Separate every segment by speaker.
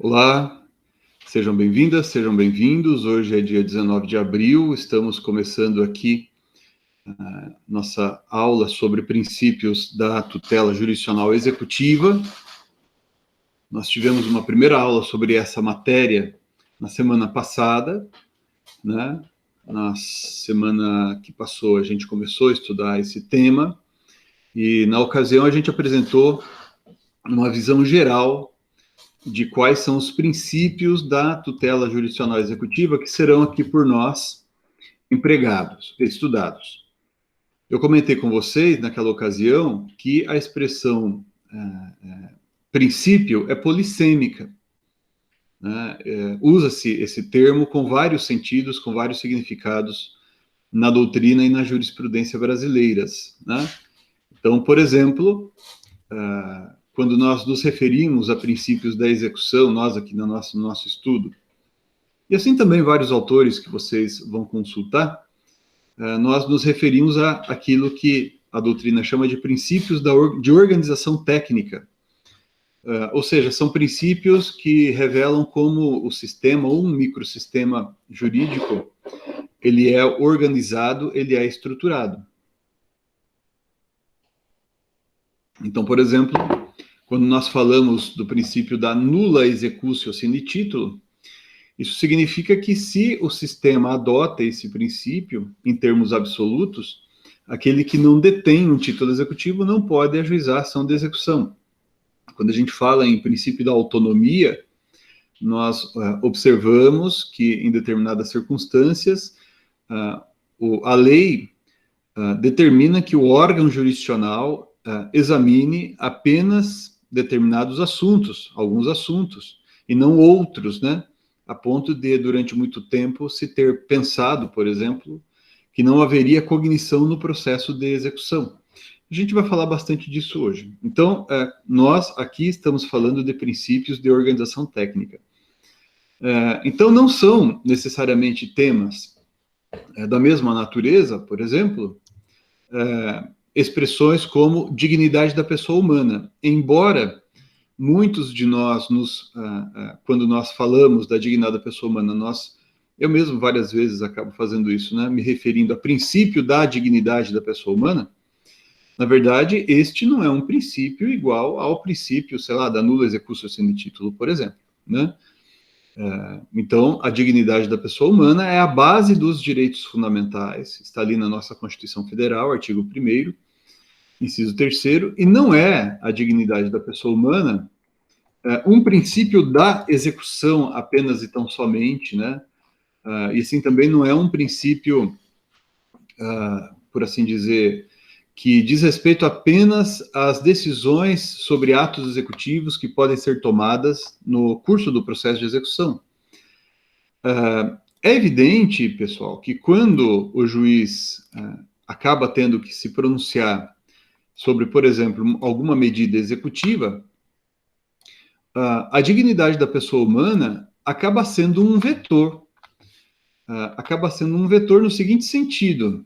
Speaker 1: Olá, sejam bem-vindas, sejam bem-vindos. Hoje é dia 19 de abril, estamos começando aqui nossa aula sobre princípios da tutela jurisdicional executiva. Nós tivemos uma primeira aula sobre essa matéria na semana passada, né? Na semana que passou, a gente começou a estudar esse tema, e na ocasião a gente apresentou uma visão geral de quais são os princípios da tutela jurisdicional executiva que serão aqui por nós empregados, estudados. Eu comentei com vocês, naquela ocasião, que a expressão princípio é polissêmica, né? Usa-se esse termo com vários sentidos, com vários significados na doutrina e na jurisprudência brasileiras, né? Então, por exemplo, quando nós nos referimos a princípios da execução, nós aqui no nosso estudo, e assim também vários autores que vocês vão consultar, nós nos referimos àquilo que a doutrina chama de princípios de organização técnica. Ou seja, são princípios que revelam como o sistema ou um microsistema jurídico, ele é organizado, ele é estruturado. Então, por exemplo, quando nós falamos do princípio da nula executio sine titulo, isso significa que se o sistema adota esse princípio, em termos absolutos, aquele que não detém um título executivo não pode ajuizar a ação de execução. Quando a gente fala em princípio da autonomia, nós observamos que, em determinadas circunstâncias, a lei determina que o órgão jurisdicional examine apenas determinados assuntos, alguns assuntos, e não outros, né? A ponto de, durante muito tempo, se ter pensado, por exemplo, que não haveria cognição no processo de execução. A gente vai falar bastante disso hoje. Então, nós aqui estamos falando de princípios de organização técnica. Então, não são necessariamente temas da mesma natureza, por exemplo, expressões como dignidade da pessoa humana, embora muitos de nós, quando nós falamos da dignidade da pessoa humana, eu mesmo várias vezes acabo fazendo isso, né, me referindo a princípio da dignidade da pessoa humana. Na verdade, este não é um princípio igual ao princípio, sei lá, da nula executio sine titulo, por exemplo, né? Então, a dignidade da pessoa humana é a base dos direitos fundamentais, está ali na nossa Constituição Federal, artigo 1º, inciso 3º, e não é a dignidade da pessoa humana um princípio da execução apenas e tão somente, né? E assim também não é um princípio, por assim dizer, que diz respeito apenas às decisões sobre atos executivos que podem ser tomadas no curso do processo de execução. É evidente, pessoal, que quando o juiz acaba tendo que se pronunciar sobre, por exemplo, alguma medida executiva, a dignidade da pessoa humana acaba sendo um vetor. Acaba sendo um vetor no seguinte sentido.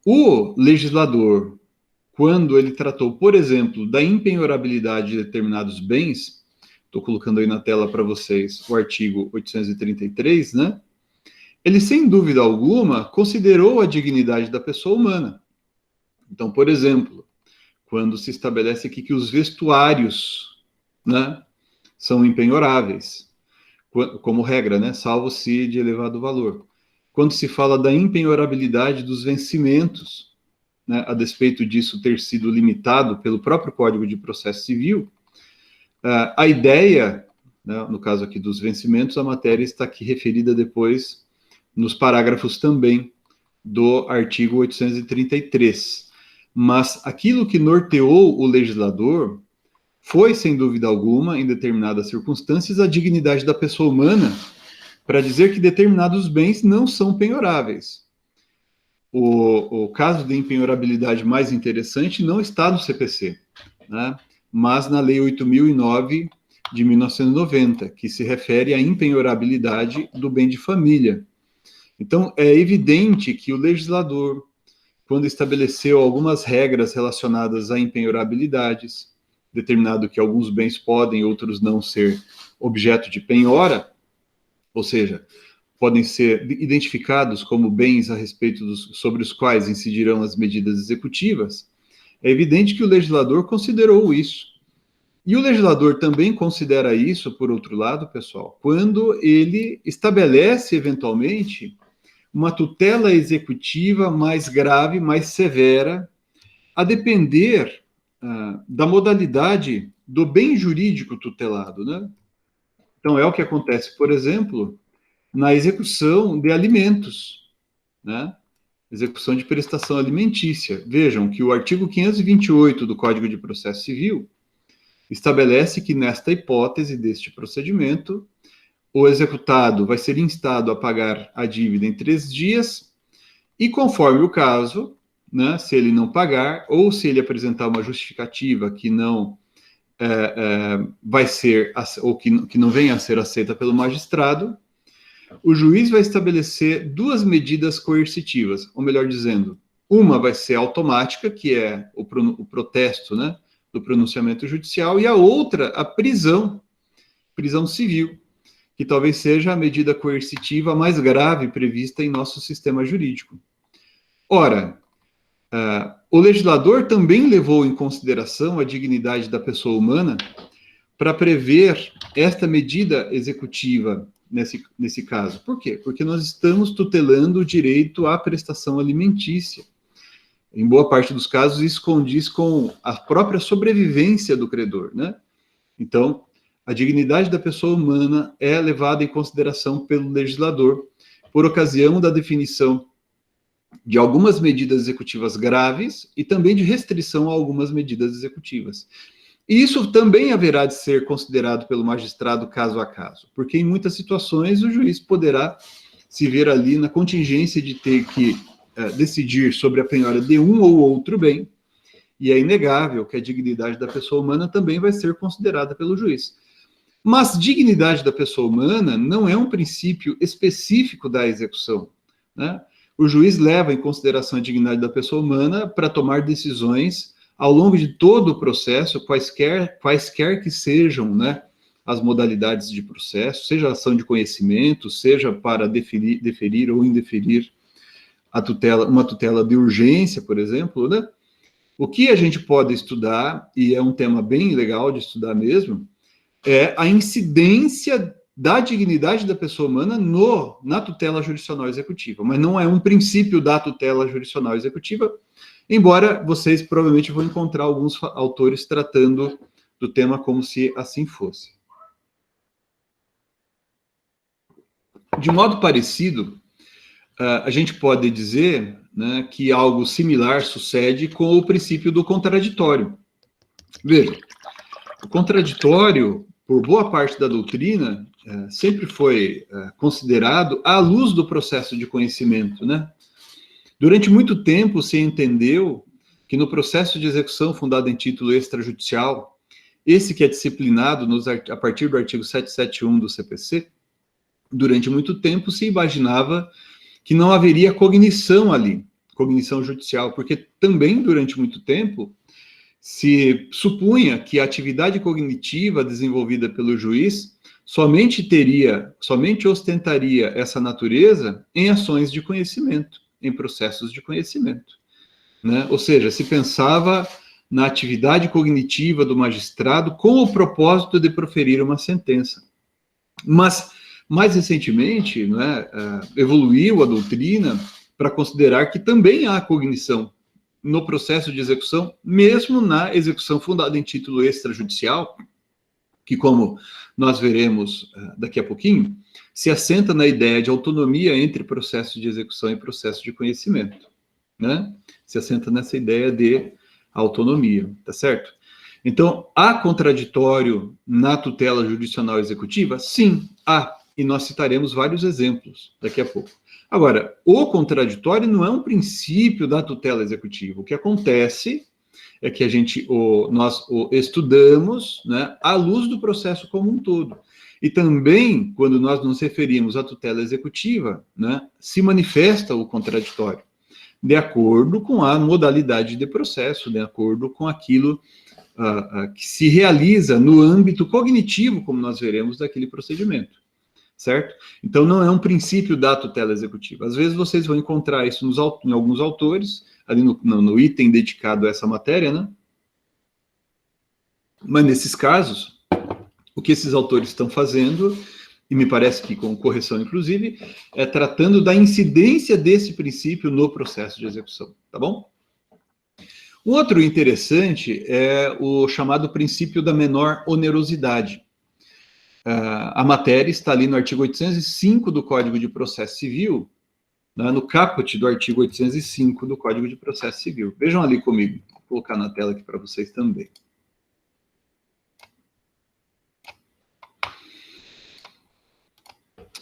Speaker 1: O legislador, quando ele tratou, por exemplo, da impenhorabilidade de determinados bens, estou colocando aí na tela para vocês o artigo 833, né? Ele, sem dúvida alguma, considerou a dignidade da pessoa humana. Então, por exemplo, quando se estabelece aqui que os vestuários, né, são impenhoráveis, como regra, né, salvo se de elevado valor. Quando se fala da impenhorabilidade dos vencimentos, né, a despeito disso ter sido limitado pelo próprio Código de Processo Civil, a ideia, né, no caso aqui dos vencimentos, a matéria está aqui referida depois nos parágrafos também do artigo 833. Mas aquilo que norteou o legislador foi, sem dúvida alguma, em determinadas circunstâncias, a dignidade da pessoa humana, para dizer que determinados bens não são penhoráveis. O caso de impenhorabilidade mais interessante não está no CPC, né, mas na Lei 8.009 de 1990, que se refere à impenhorabilidade do bem de família. Então, é evidente que o legislador, quando estabeleceu algumas regras relacionadas a impenhorabilidades, determinado que alguns bens podem, outros não ser objeto de penhora, ou seja, podem ser identificados como bens a respeito sobre os quais incidirão as medidas executivas, é evidente que o legislador considerou isso. E o legislador também considera isso, por outro lado, pessoal, quando ele estabelece, eventualmente, uma tutela executiva mais grave, mais severa, a depender da modalidade do bem jurídico tutelado, né? Então, é o que acontece, por exemplo, na execução de alimentos, né? Execução de prestação alimentícia. Vejam que o artigo 528 do Código de Processo Civil estabelece que, nesta hipótese deste procedimento, o executado vai ser instado a pagar a dívida em 3 dias e, conforme o caso, né, se ele não pagar ou se ele apresentar uma justificativa que não vai ser, ou que não venha a ser aceita pelo magistrado, o juiz vai estabelecer 2 medidas coercitivas, ou melhor dizendo, uma vai ser automática, que é o protesto, né, do pronunciamento judicial, e a outra, a prisão civil, que talvez seja a medida coercitiva mais grave prevista em nosso sistema jurídico. Ora, o legislador também levou em consideração a dignidade da pessoa humana para prever esta medida executiva nesse caso. Por quê? Porque nós estamos tutelando o direito à prestação alimentícia. Em boa parte dos casos, isso condiz com a própria sobrevivência do credor, né? Então, a dignidade da pessoa humana é levada em consideração pelo legislador por ocasião da definição de algumas medidas executivas graves e também de restrição a algumas medidas executivas. E isso também haverá de ser considerado pelo magistrado caso a caso, porque em muitas situações o juiz poderá se ver ali na contingência de ter que decidir sobre a penhora de um ou outro bem, e é inegável que a dignidade da pessoa humana também vai ser considerada pelo juiz. Mas dignidade da pessoa humana não é um princípio específico da execução, né? O juiz leva em consideração a dignidade da pessoa humana para tomar decisões ao longo de todo o processo, quaisquer que sejam, né, as modalidades de processo, seja ação de conhecimento, seja para deferir ou indeferir uma tutela de urgência, por exemplo, né? O que a gente pode estudar, e é um tema bem legal de estudar mesmo, é a incidência da dignidade da pessoa humana na tutela jurisdicional executiva, mas não é um princípio da tutela jurisdicional executiva, embora vocês provavelmente vão encontrar alguns autores tratando do tema como se assim fosse. De modo parecido, a gente pode dizer, né, que algo similar sucede com o princípio do contraditório. Veja, o contraditório, por boa parte da doutrina, sempre foi considerado à luz do processo de conhecimento, né? Durante muito tempo se entendeu que no processo de execução fundado em título extrajudicial, esse que é disciplinado a partir do artigo 771 do CPC, durante muito tempo se imaginava que não haveria cognição ali, cognição judicial, porque também durante muito tempo se supunha que a atividade cognitiva desenvolvida pelo juiz somente ostentaria essa natureza em ações de conhecimento, em processos de conhecimento, né? Ou seja, se pensava na atividade cognitiva do magistrado com o propósito de proferir uma sentença. Mas, mais recentemente, né, evoluiu a doutrina para considerar que também há cognição no processo de execução, mesmo na execução fundada em título extrajudicial, que, como nós veremos daqui a pouquinho, se assenta na ideia de autonomia entre processo de execução e processo de conhecimento, né? Se assenta nessa ideia de autonomia, tá certo? Então, há contraditório na tutela jurisdicional executiva? Sim, há, e nós citaremos vários exemplos daqui a pouco. Agora, o contraditório não é um princípio da tutela executiva. O que acontece é que nós o estudamos, né, à luz do processo como um todo. E também, quando nós nos referimos à tutela executiva, né, se manifesta o contraditório, de acordo com a modalidade de processo, de acordo com aquilo que se realiza no âmbito cognitivo, como nós veremos daquele procedimento, certo? Então, não é um princípio da tutela executiva. Às vezes, vocês vão encontrar isso em alguns autores, ali no item dedicado a essa matéria, né? Mas, nesses casos, o que esses autores estão fazendo, e me parece que com correção, inclusive, é tratando da incidência desse princípio no processo de execução, tá bom? Um outro interessante é o chamado princípio da menor onerosidade. A matéria está ali no artigo 805 do Código de Processo Civil, né, no caput do artigo 805 do Código de Processo Civil. Vejam ali comigo, vou colocar na tela aqui para vocês também.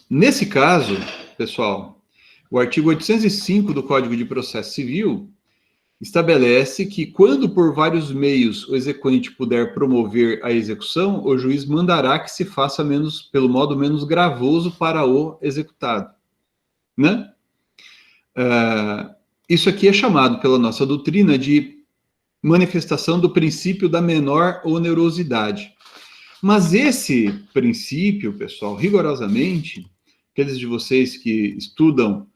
Speaker 1: Nesse caso, pessoal, o artigo 805 do Código de Processo Civil estabelece que, quando por vários meios o exequente puder promover a execução, o juiz mandará que se faça pelo modo menos gravoso para o executado, né? Isso aqui é chamado pela nossa doutrina de manifestação do princípio da menor onerosidade. Mas esse princípio, pessoal, rigorosamente, aqueles de vocês que estudam,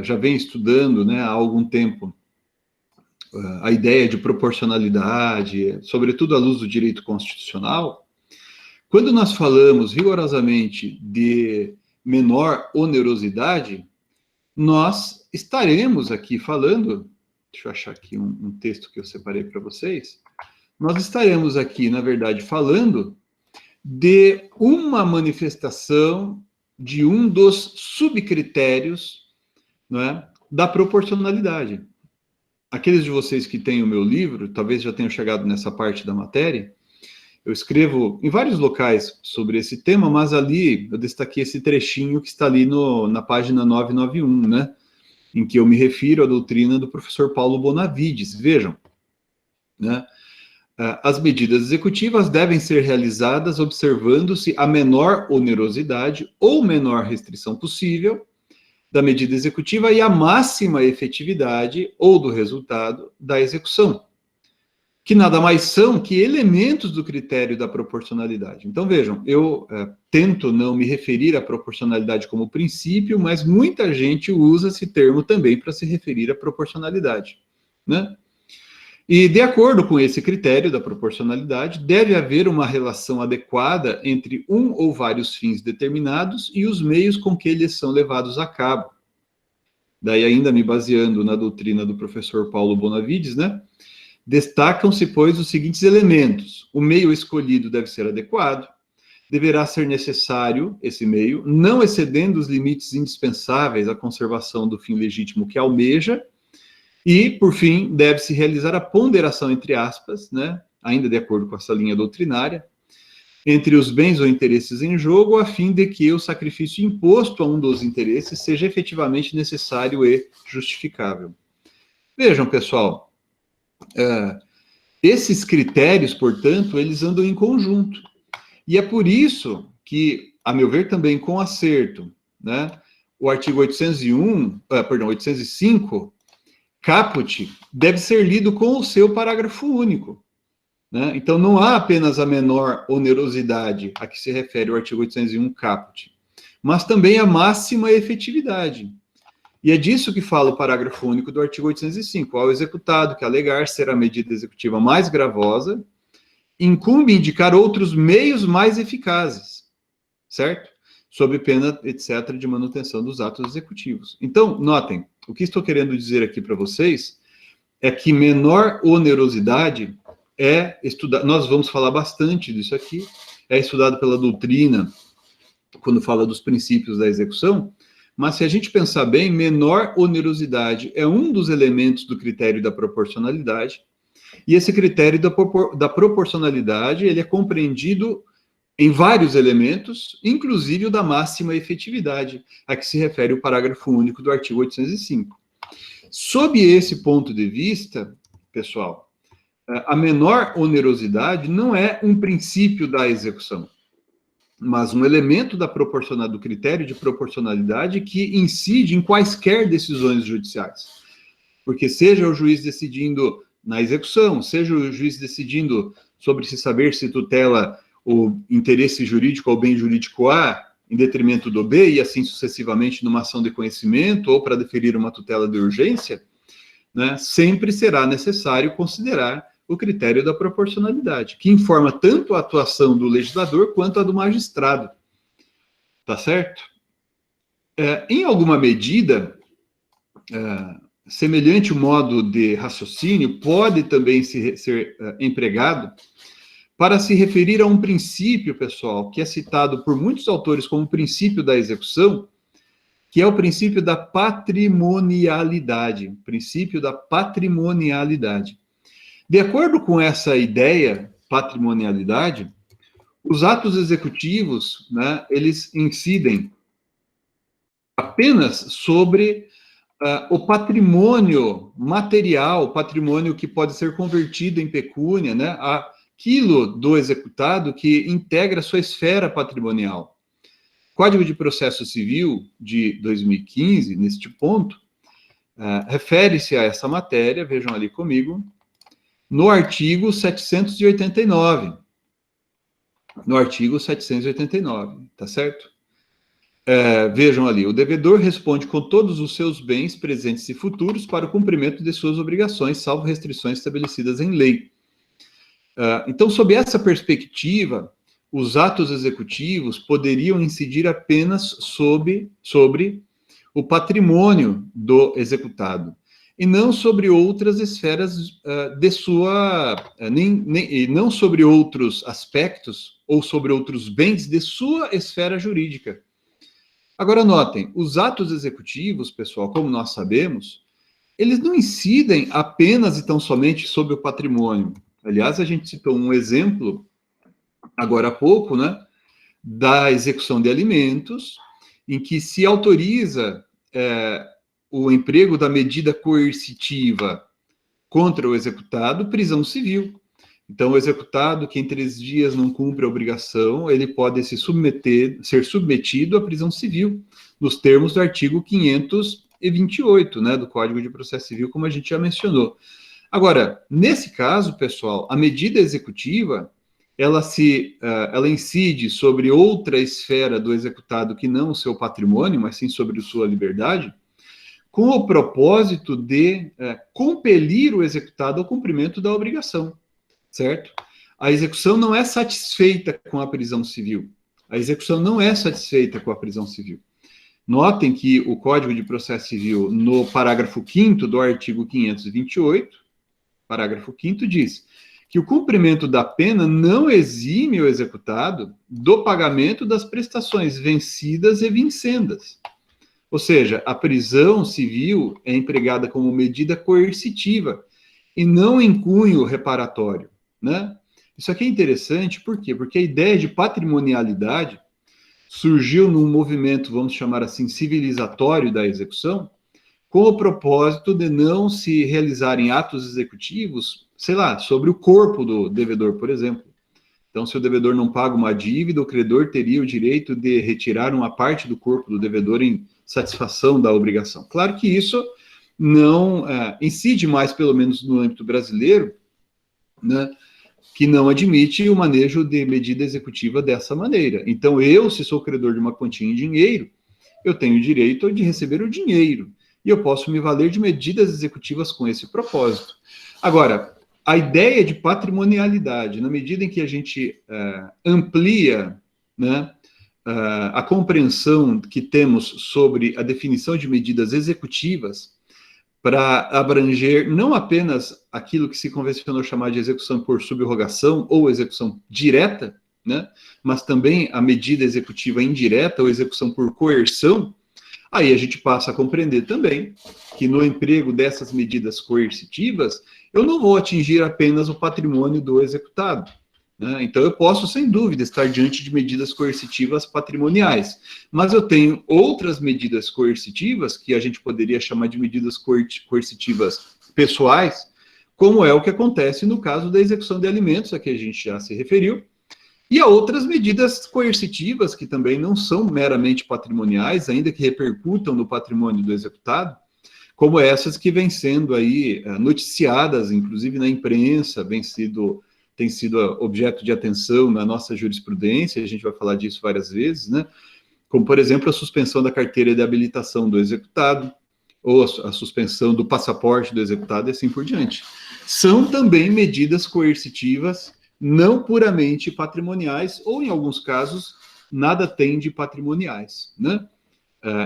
Speaker 1: já vêm estudando, né, há algum tempo, a ideia de proporcionalidade, sobretudo à luz do direito constitucional, quando nós falamos rigorosamente de menor onerosidade, nós estaremos aqui falando, deixa eu achar aqui um texto que eu separei para vocês, nós estaremos aqui, na verdade, falando de uma manifestação de um dos subcritérios, não é, da proporcionalidade. Aqueles de vocês que têm o meu livro, talvez já tenham chegado nessa parte da matéria, eu escrevo em vários locais sobre esse tema, mas ali eu destaquei esse trechinho que está ali na página 991, né, em que eu me refiro à doutrina do professor Paulo Bonavides. Vejam, né, as medidas executivas devem ser realizadas observando-se a menor onerosidade ou menor restrição possível da medida executiva e a máxima efetividade ou do resultado da execução, que nada mais são que elementos do critério da proporcionalidade. Então, vejam, eu tento não me referir à proporcionalidade como princípio, mas muita gente usa esse termo também para se referir à proporcionalidade, né? E, de acordo com esse critério da proporcionalidade, deve haver uma relação adequada entre um ou vários fins determinados e os meios com que eles são levados a cabo. Daí, ainda me baseando na doutrina do professor Paulo Bonavides, né? Destacam-se, pois, os seguintes elementos. O meio escolhido deve ser adequado, deverá ser necessário esse meio, não excedendo os limites indispensáveis à conservação do fim legítimo que almeja, e, por fim, deve-se realizar a ponderação, entre aspas, né, ainda de acordo com essa linha doutrinária, entre os bens ou interesses em jogo, a fim de que o sacrifício imposto a um dos interesses seja efetivamente necessário e justificável. Vejam, pessoal, esses critérios, portanto, eles andam em conjunto. E é por isso que, a meu ver também com acerto, né, o artigo 805, caput, deve ser lido com o seu parágrafo único, né? Então, não há apenas a menor onerosidade a que se refere o artigo 801 caput, mas também a máxima efetividade. E é disso que fala o parágrafo único do artigo 805. Ao executado que alegar ser a medida executiva mais gravosa, incumbe indicar outros meios mais eficazes, certo? Sob pena, etc., de manutenção dos atos executivos. Então, notem, o que estou querendo dizer aqui para vocês é que menor onerosidade é estudado, nós vamos falar bastante disso aqui, é estudado pela doutrina, quando fala dos princípios da execução, mas se a gente pensar bem, menor onerosidade é um dos elementos do critério da proporcionalidade, e esse critério da proporcionalidade, ele é compreendido em vários elementos, inclusive o da máxima efetividade, a que se refere o parágrafo único do artigo 805. Sob esse ponto de vista, pessoal, a menor onerosidade não é um princípio da execução, mas um elemento do critério de proporcionalidade que incide em quaisquer decisões judiciais. Porque seja o juiz decidindo na execução, seja o juiz decidindo sobre se saber se tutela o interesse jurídico ou bem jurídico A em detrimento do B, e assim sucessivamente numa ação de conhecimento ou para deferir uma tutela de urgência, né, sempre será necessário considerar o critério da proporcionalidade, que informa tanto a atuação do legislador quanto a do magistrado. Tá certo? Em alguma medida, semelhante modo de raciocínio pode também ser empregado para se referir a um princípio, pessoal, que é citado por muitos autores como princípio da execução, que é o princípio da patrimonialidade. Princípio da patrimonialidade. De acordo com essa ideia, patrimonialidade, os atos executivos, né, eles incidem apenas sobre o patrimônio material, patrimônio que pode ser convertido em pecúnia, né, aquilo do executado que integra a sua esfera patrimonial. Código de Processo Civil de 2015, neste ponto, refere-se a essa matéria, vejam ali comigo, no artigo 789. No artigo 789, tá certo? Vejam ali, o devedor responde com todos os seus bens, presentes e futuros, para o cumprimento de suas obrigações, salvo restrições estabelecidas em lei. Então, sob essa perspectiva, os atos executivos poderiam incidir apenas sobre o patrimônio do executado, e não sobre outras esferas e não sobre outros aspectos ou sobre outros bens de sua esfera jurídica. Agora, notem, os atos executivos, pessoal, como nós sabemos, eles não incidem apenas e tão somente sobre o patrimônio. Aliás, a gente citou um exemplo, agora há pouco, né, da execução de alimentos, em que se autoriza o emprego da medida coercitiva contra o executado, prisão civil. Então, o executado que em 3 dias não cumpre a obrigação, ele pode ser submetido à prisão civil, nos termos do artigo 528, né, do Código de Processo Civil, como a gente já mencionou. Agora, nesse caso, pessoal, a medida executiva, ela incide sobre outra esfera do executado que não o seu patrimônio, mas sim sobre sua liberdade, com o propósito de compelir o executado ao cumprimento da obrigação. Certo? A execução não é satisfeita com a prisão civil. A execução não é satisfeita com a prisão civil. Notem que o Código de Processo Civil, no parágrafo 5º do artigo 528, parágrafo 5º diz que o cumprimento da pena não exime o executado do pagamento das prestações vencidas e vincendas. Ou seja, a prisão civil é empregada como medida coercitiva e não em cunho reparatório. Né? Isso aqui é interessante, por quê? Porque a ideia de patrimonialidade surgiu num movimento, vamos chamar assim, civilizatório da execução, com o propósito de não se realizarem atos executivos, sei lá, sobre o corpo do devedor, por exemplo. Então, se o devedor não paga uma dívida, o credor teria o direito de retirar uma parte do corpo do devedor em satisfação da obrigação. Claro que isso não incide mais, pelo menos no âmbito brasileiro, né, que não admite o manejo de medida executiva dessa maneira. Então, se sou credor de uma quantia em dinheiro, eu tenho o direito de receber o dinheiro, e eu posso me valer de medidas executivas com esse propósito. Agora, a ideia de patrimonialidade, na medida em que a gente amplia, né, a compreensão que temos sobre a definição de medidas executivas, para abranger não apenas aquilo que se convencionou chamar de execução por subrogação ou execução direta, né, mas também a medida executiva indireta ou execução por coerção, aí a gente passa a compreender também que no emprego dessas medidas coercitivas, eu não vou atingir apenas o patrimônio do executado. Né? Então, eu posso, sem dúvida, estar diante de medidas coercitivas patrimoniais, mas eu tenho outras medidas coercitivas, que a gente poderia chamar de medidas coercitivas pessoais, como é o que acontece no caso da execução de alimentos, a que a gente já se referiu, e há outras medidas coercitivas que também não são meramente patrimoniais, ainda que repercutam no patrimônio do executado, como essas que vêm sendo aí noticiadas, inclusive na imprensa, tem sido objeto de atenção na nossa jurisprudência, a gente vai falar disso várias vezes, né? Como, por exemplo, a suspensão da carteira de habilitação do executado, ou a suspensão do passaporte do executado e assim por diante. São também medidas coercitivas, não puramente patrimoniais, ou, em alguns casos, nada tem de patrimoniais, né?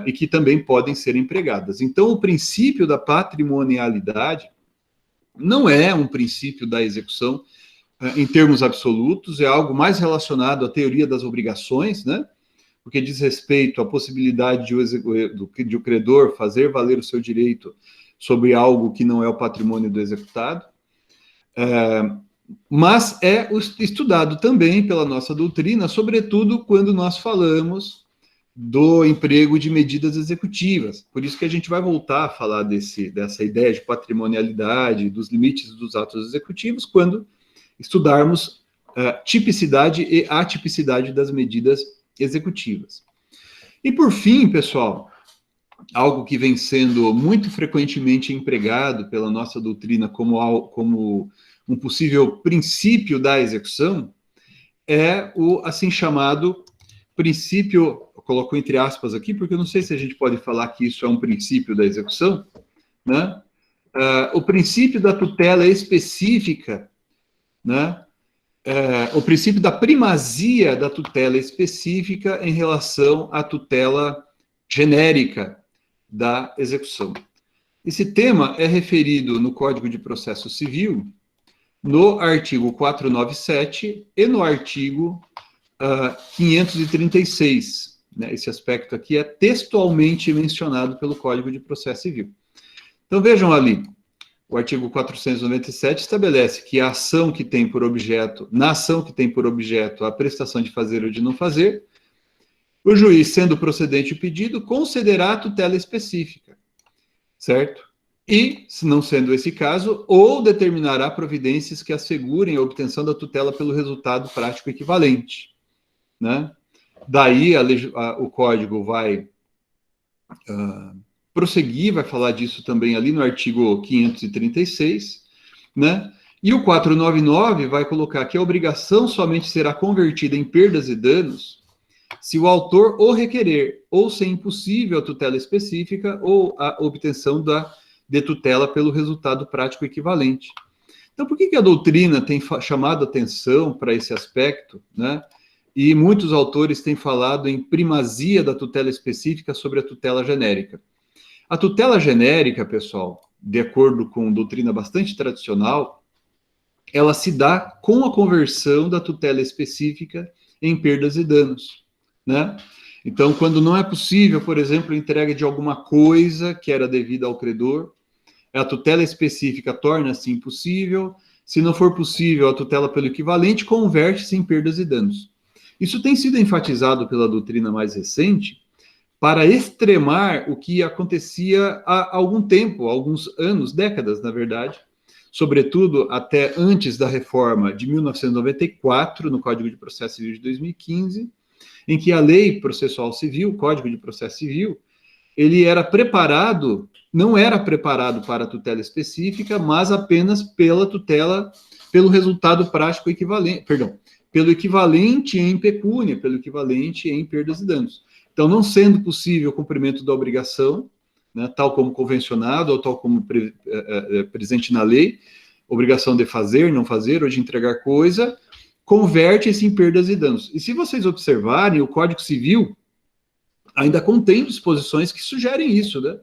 Speaker 1: E que também podem ser empregadas. Então, o princípio da patrimonialidade não é um princípio da execução em termos absolutos, é algo mais relacionado à teoria das obrigações, né? Porque diz respeito à possibilidade de o credor fazer valer o seu direito sobre algo que não é o patrimônio do executado, mas é estudado também pela nossa doutrina, sobretudo quando nós falamos do emprego de medidas executivas. Por isso que a gente vai voltar a falar dessa ideia de patrimonialidade, dos limites dos atos executivos, quando estudarmos tipicidade e atipicidade das medidas executivas. E por fim, pessoal, algo que vem sendo muito frequentemente empregado pela nossa doutrina como um possível princípio da execução é o assim chamado princípio, eu coloco entre aspas aqui, porque eu não sei se a gente pode falar que isso é um princípio da execução, né? O princípio da tutela específica, né? O princípio da primazia da tutela específica em relação à tutela genérica da execução. Esse tema é referido no Código de Processo Civil, no artigo 497 e no artigo 536. Né? Esse aspecto aqui é textualmente mencionado pelo Código de Processo Civil. Então, vejam ali, o artigo 497 estabelece que na ação que tem por objeto a prestação de fazer ou de não fazer, o juiz, sendo procedente o pedido, concederá a tutela específica, certo? E, se não sendo esse caso, ou determinará providências que assegurem a obtenção da tutela pelo resultado prático equivalente, né? Daí o Código vai prosseguir, vai falar disso também ali no artigo 536, né? E o 499 vai colocar que a obrigação somente será convertida em perdas e danos se o autor o requerer, ou se é impossível a tutela específica ou a obtenção de tutela pelo resultado prático equivalente. Então, por que a doutrina tem chamado atenção para esse aspecto, né? E muitos autores têm falado em primazia da tutela específica sobre a tutela genérica. A tutela genérica, pessoal, de acordo com doutrina bastante tradicional, ela se dá com a conversão da tutela específica em perdas e danos, né? Então, quando não é possível, por exemplo, a entrega de alguma coisa que era devida ao credor, a tutela específica torna-se impossível. Se não for possível, a tutela pelo equivalente converte-se em perdas e danos. Isso tem sido enfatizado pela doutrina mais recente, para extremar o que acontecia há algum tempo, alguns anos, décadas, na verdade, sobretudo até antes da reforma de 1994, no Código de Processo Civil de 2015, em que a Lei Processual Civil, o Código de Processo Civil, ele não era preparado para a tutela específica, mas apenas pela tutela, pelo resultado prático equivalente, pelo equivalente em pecúnia, pelo equivalente em perdas e danos. Então, não sendo possível o cumprimento da obrigação, né, tal como convencionado ou tal como presente na lei, obrigação de fazer, não fazer, ou de entregar coisa, converte-se em perdas e danos. E se vocês observarem, o Código Civil ainda contém disposições que sugerem isso, né?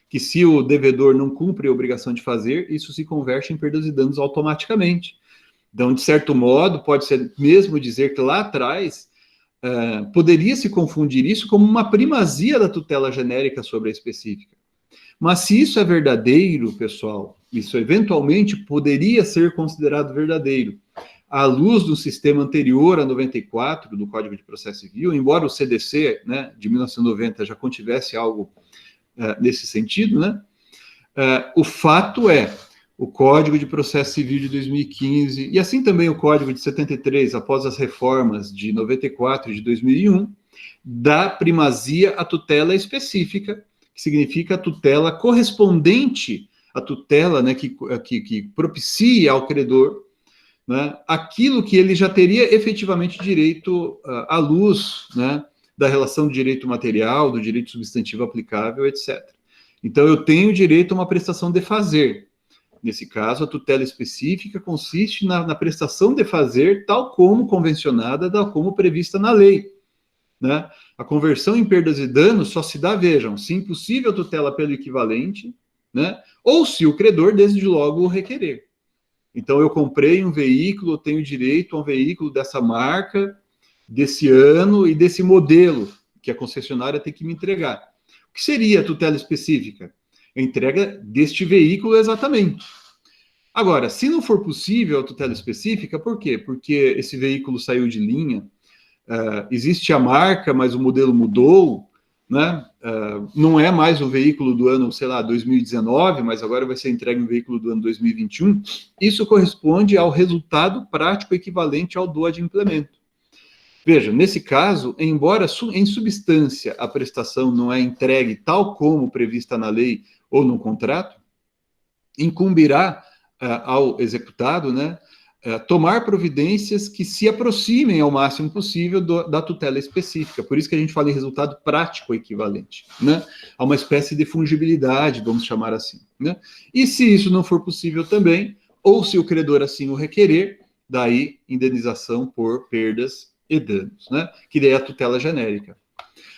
Speaker 1: Que se o devedor não cumpre a obrigação de fazer, isso se converte em perdas e danos automaticamente. Então, de certo modo, pode-se mesmo dizer que lá atrás poderia se confundir isso como uma primazia da tutela genérica sobre a específica. Mas se isso é verdadeiro, pessoal, isso eventualmente poderia ser considerado verdadeiro, à luz do sistema anterior a 94 do Código de Processo Civil, embora o CDC, né, de 1990 já contivesse algo nesse sentido, né, o fato é, o Código de Processo Civil de 2015, e assim também o Código de 73, após as reformas de 94 e de 2001, dá primazia à tutela específica, que significa a tutela correspondente à tutela, né, que propicia ao credor, né, aquilo que ele já teria efetivamente direito à luz, né, da relação do direito material, do direito substantivo aplicável, etc. Então, eu tenho direito a uma prestação de fazer. Nesse caso, a tutela específica consiste na prestação de fazer, tal como convencionada, tal como prevista na lei, né? A conversão em perdas e danos só se dá, vejam, se impossível tutela pelo equivalente, né? Ou se o credor desde logo o requerer. Então, eu comprei um veículo, eu tenho direito a um veículo dessa marca, desse ano e desse modelo que a concessionária tem que me entregar. O que seria a tutela específica? A entrega deste veículo exatamente. Agora, se não for possível a tutela específica, por quê? Porque esse veículo saiu de linha, existe a marca, mas o modelo mudou, né? Não é mais o veículo do ano, sei lá, 2019, mas agora vai ser entregue um veículo do ano 2021. Isso corresponde ao resultado prático equivalente ao do adimplemento. Veja, nesse caso, embora em substância a prestação não é entregue tal como prevista na lei ou no contrato, incumbirá ao executado, né, tomar providências que se aproximem ao máximo possível da tutela específica. Por isso que a gente fala em resultado prático equivalente, né? Há uma espécie de fungibilidade, vamos chamar assim, né? E se isso não for possível também, ou se o credor assim o requerer, daí indenização por perdas e danos, né? Que daí é a tutela genérica.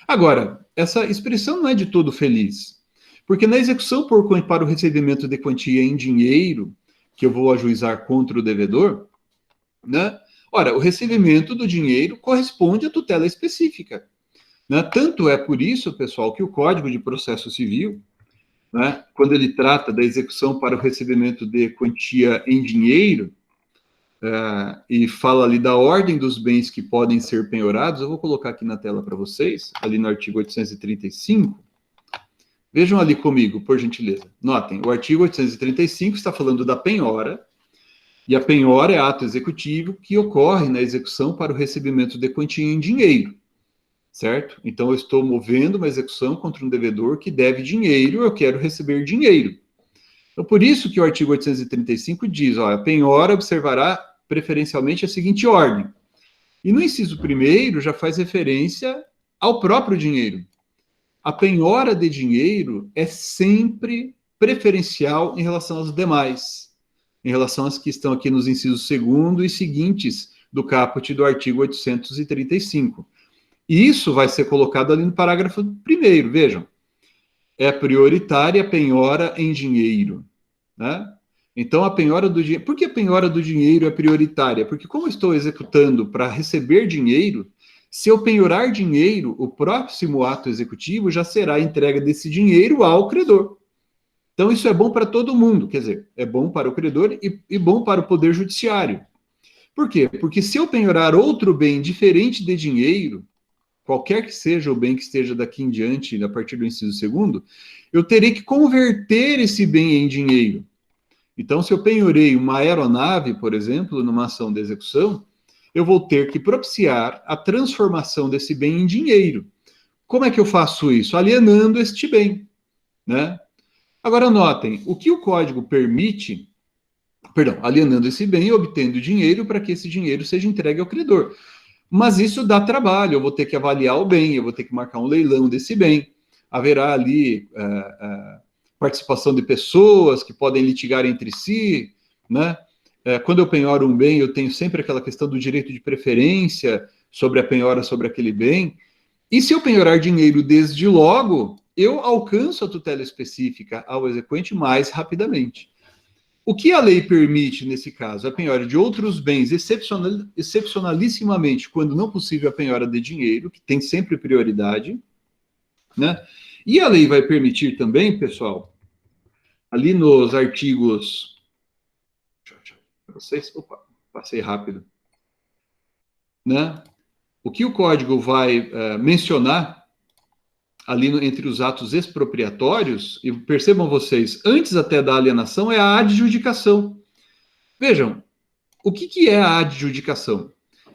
Speaker 1: Agora, essa expressão não é de todo feliz, porque na execução para o recebimento de quantia em dinheiro, que eu vou ajuizar contra o devedor, né? Ora, o recebimento do dinheiro corresponde à tutela específica, né? Tanto é por isso, pessoal, que o Código de Processo Civil, né, quando ele trata da execução para o recebimento de quantia em dinheiro, e fala ali da ordem dos bens que podem ser penhorados, eu vou colocar aqui na tela para vocês, ali no artigo 835, vejam ali comigo, por gentileza. Notem, o artigo 835 está falando da penhora, e a penhora é ato executivo que ocorre na execução para o recebimento de quantia em dinheiro, certo? Então, eu estou movendo uma execução contra um devedor que deve dinheiro, eu quero receber dinheiro. Então, por isso que o artigo 835 diz, ó, a penhora observará preferencialmente a seguinte ordem. E no inciso 1º já faz referência ao próprio dinheiro. A penhora de dinheiro é sempre preferencial em relação aos demais, em relação às que estão aqui nos incisos 2º e seguintes do caput do artigo 835. E isso vai ser colocado ali no parágrafo 1º, vejam. É prioritária a penhora em dinheiro, né? Então, a penhora do dinheiro... Por que a penhora do dinheiro é prioritária? Porque como eu estou executando para receber dinheiro, se eu penhorar dinheiro, o próximo ato executivo já será a entrega desse dinheiro ao credor. Então, isso é bom para todo mundo, quer dizer, é bom para o credor e bom para o Poder Judiciário. Por quê? Porque se eu penhorar outro bem diferente de dinheiro, qualquer que seja o bem que esteja daqui em diante, a partir do inciso 2º, eu terei que converter esse bem em dinheiro. Então, se eu penhorei uma aeronave, por exemplo, numa ação de execução, eu vou ter que propiciar a transformação desse bem em dinheiro. Como é que eu faço isso? Alienando este bem, né? Agora, notem, o que o código permite, alienando esse bem e obtendo dinheiro para que esse dinheiro seja entregue ao credor. Mas isso dá trabalho, eu vou ter que avaliar o bem, eu vou ter que marcar um leilão desse bem, haverá ali participação de pessoas que podem litigar entre si, né? Quando eu penhoro um bem, eu tenho sempre aquela questão do direito de preferência sobre a penhora sobre aquele bem. E se eu penhorar dinheiro desde logo, eu alcanço a tutela específica ao exequente mais rapidamente. O que a lei permite, nesse caso, a penhora de outros bens, excepcionalissimamente, quando não possível a penhora de dinheiro, que tem sempre prioridade, né? E a lei vai permitir também, pessoal, ali nos artigos... Vocês, opa, passei rápido. Né? O que o código vai mencionar ali entre os atos expropriatórios, e percebam vocês, antes até da alienação, é a adjudicação. Vejam, o que é a adjudicação?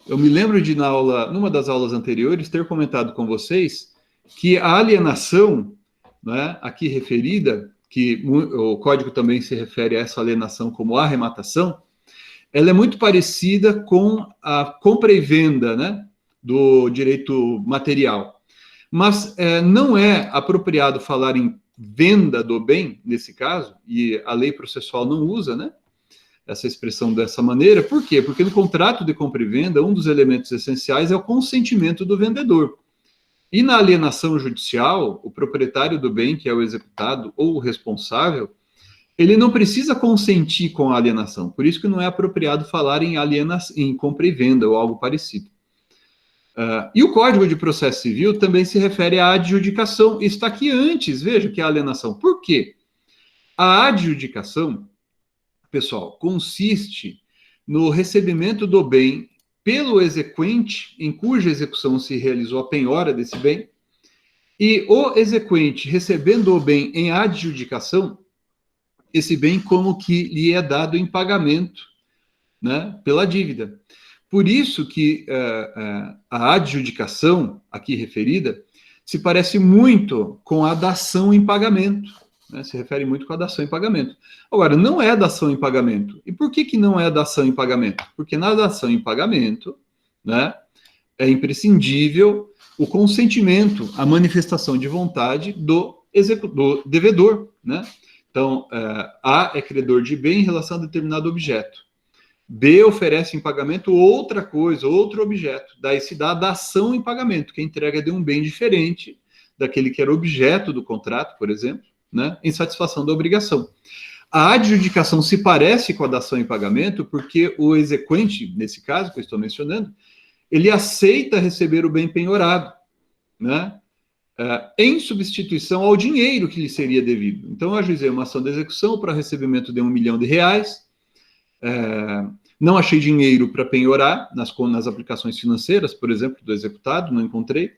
Speaker 1: Eu me lembro de, numa das aulas anteriores, ter comentado com vocês que a alienação né, aqui referida, que o código também se refere a essa alienação como arrematação, ela é muito parecida com a compra e venda, né, do direito material. Mas não é apropriado falar em venda do bem, nesse caso, e a lei processual não usa, né, essa expressão dessa maneira. Por quê? Porque no contrato de compra e venda, um dos elementos essenciais é o consentimento do vendedor. E na alienação judicial, o proprietário do bem, que é o executado ou o responsável, ele não precisa consentir com a alienação. Por isso que não é apropriado falar em compra e venda ou algo parecido. E o Código de Processo Civil também se refere à adjudicação. Está aqui antes, veja, que é a alienação. Por quê? A adjudicação, pessoal, consiste no recebimento do bem pelo exequente, em cuja execução se realizou a penhora desse bem, e o exequente recebendo o bem em adjudicação, esse bem como que lhe é dado em pagamento, né, pela dívida. Por isso que a adjudicação, aqui referida, se parece muito com a dação em pagamento, né, se refere muito com a dação em pagamento. Agora, não é dação em pagamento. E por que não é dação em pagamento? Porque na dação em pagamento, né, é imprescindível o consentimento, a manifestação de vontade do devedor, né? Então, A é credor de bem em relação a determinado objeto. B oferece em pagamento outra coisa, outro objeto. Daí se dá a dação em pagamento, que é a entrega de um bem diferente daquele que era objeto do contrato, por exemplo, né, em satisfação da obrigação. A adjudicação se parece com a dação em pagamento porque o exequente, nesse caso que eu estou mencionando, ele aceita receber o bem penhorado, né, em substituição ao dinheiro que lhe seria devido. Então, eu ajuizei uma ação de execução para recebimento de R$1 milhão, não achei dinheiro para penhorar nas aplicações financeiras, por exemplo, do executado, não encontrei,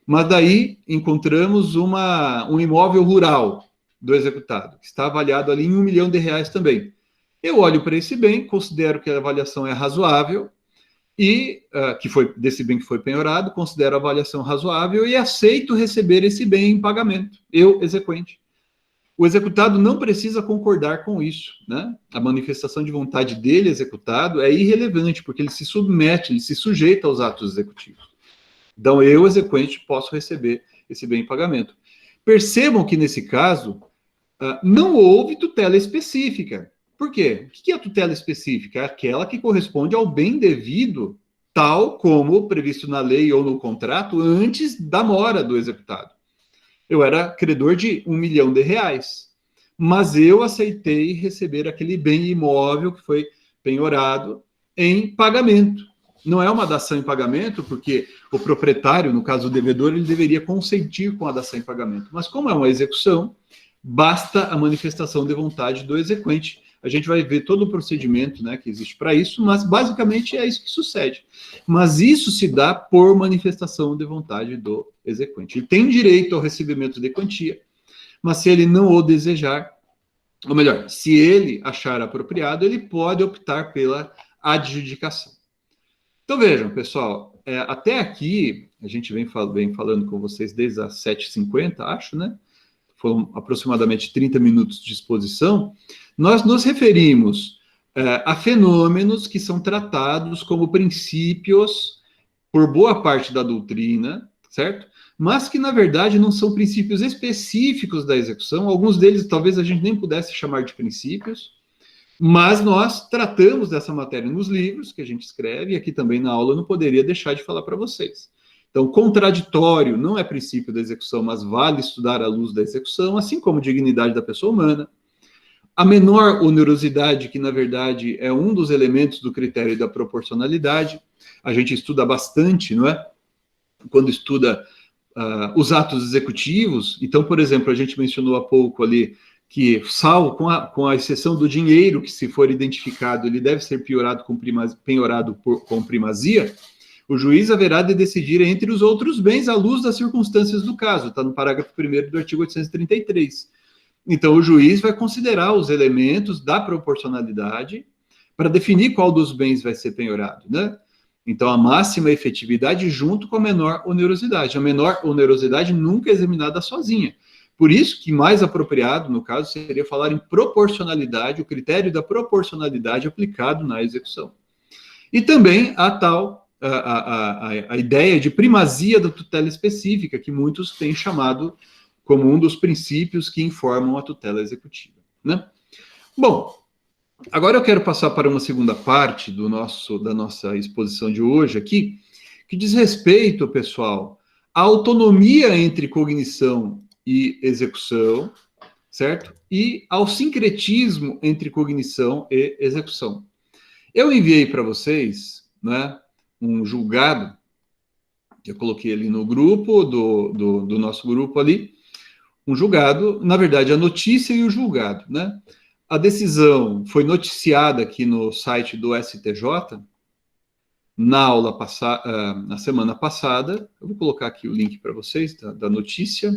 Speaker 1: mas daí encontramos um imóvel rural do executado, que está avaliado ali em R$1 milhão também. Eu olho para esse bem, considero que a avaliação é razoável, e que foi desse bem que foi penhorado, considero a avaliação razoável e aceito receber esse bem em pagamento, eu, exequente. O executado não precisa concordar com isso, né? A manifestação de vontade dele, executado, é irrelevante, porque ele se submete, ele se sujeita aos atos executivos. Então, eu, exequente, posso receber esse bem em pagamento. Percebam que, nesse caso, não houve tutela específica. Por quê? O que é a tutela específica? É aquela que corresponde ao bem devido, tal como previsto na lei ou no contrato, antes da mora do executado. Eu era credor de R$1 milhão, mas eu aceitei receber aquele bem imóvel que foi penhorado em pagamento. Não é uma dação em pagamento, porque o proprietário, no caso o devedor, ele deveria consentir com a dação em pagamento. Mas como é uma execução, basta a manifestação de vontade do exequente. A gente vai ver todo o procedimento, né, que existe para isso, mas basicamente é isso que sucede. Mas isso se dá por manifestação de vontade do exequente. Ele tem direito ao recebimento de quantia, mas se ele não o desejar, ou melhor, se ele achar apropriado, ele pode optar pela adjudicação. Então vejam, pessoal, até aqui, a gente vem falando com vocês desde as 7h50, acho, né? Foram aproximadamente 30 minutos de exposição. Nós nos referimos a fenômenos que são tratados como princípios por boa parte da doutrina, certo? Mas que, na verdade, não são princípios específicos da execução. Alguns deles, talvez a gente nem pudesse chamar de princípios, mas nós tratamos dessa matéria nos livros que a gente escreve, e aqui também na aula eu não poderia deixar de falar para vocês. Então, contraditório não é princípio da execução, mas vale estudar à luz da execução, assim como dignidade da pessoa humana. A menor onerosidade, que na verdade é um dos elementos do critério da proporcionalidade, a gente estuda bastante, não é? Quando estuda os atos executivos. Então, por exemplo, a gente mencionou há pouco ali que, salvo com a exceção do dinheiro, que se for identificado, ele deve ser penhorado com primazia, o juiz haverá de decidir entre os outros bens à luz das circunstâncias do caso, está no parágrafo 1º do artigo 833. Então, o juiz vai considerar os elementos da proporcionalidade para definir qual dos bens vai ser penhorado, né? Então, a máxima efetividade junto com a menor onerosidade. A menor onerosidade nunca é examinada sozinha, Por isso que mais apropriado, no caso, seria falar em proporcionalidade, o critério da proporcionalidade aplicado na execução. E também a ideia de primazia da tutela específica, que muitos têm chamado como um dos princípios que informam a tutela executiva, né? Bom, agora eu quero passar para uma segunda parte da nossa exposição de hoje aqui, que diz respeito, pessoal, à autonomia entre cognição e execução, certo? E ao sincretismo entre cognição e execução. Eu enviei para vocês, né, um julgado, que eu coloquei ali no grupo, do nosso grupo ali, um julgado, na verdade, a notícia e o julgado, né? A decisão foi noticiada aqui no site do STJ, na semana passada. Eu vou colocar aqui o link para vocês da notícia,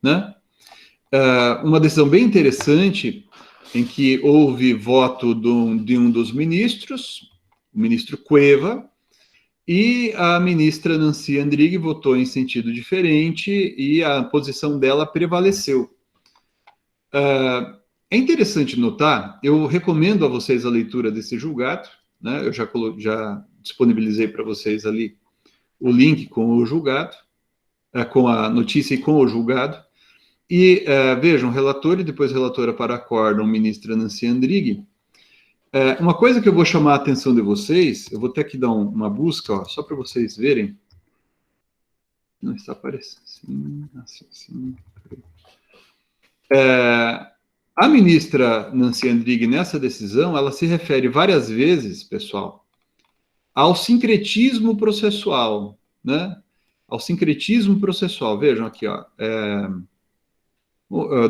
Speaker 1: né? Uma decisão bem interessante, em que houve voto de um dos ministros, o ministro Cueva, e a ministra Nancy Andrighi votou em sentido diferente e a posição dela prevaleceu. É interessante notar, eu recomendo a vocês a leitura desse julgado, né? Eu já disponibilizei para vocês ali o link com o julgado, com a notícia e com o julgado. E vejam, relator e depois relatora para acórdão, ministra Nancy Andrighi. Uma coisa que eu vou chamar a atenção de vocês, eu vou ter que dar uma busca, ó, só para vocês verem. Não está aparecendo. Assim. A ministra Nancy Andrighi, nessa decisão, ela se refere várias vezes, pessoal, ao sincretismo processual, né? Ao sincretismo processual. Vejam aqui, ó.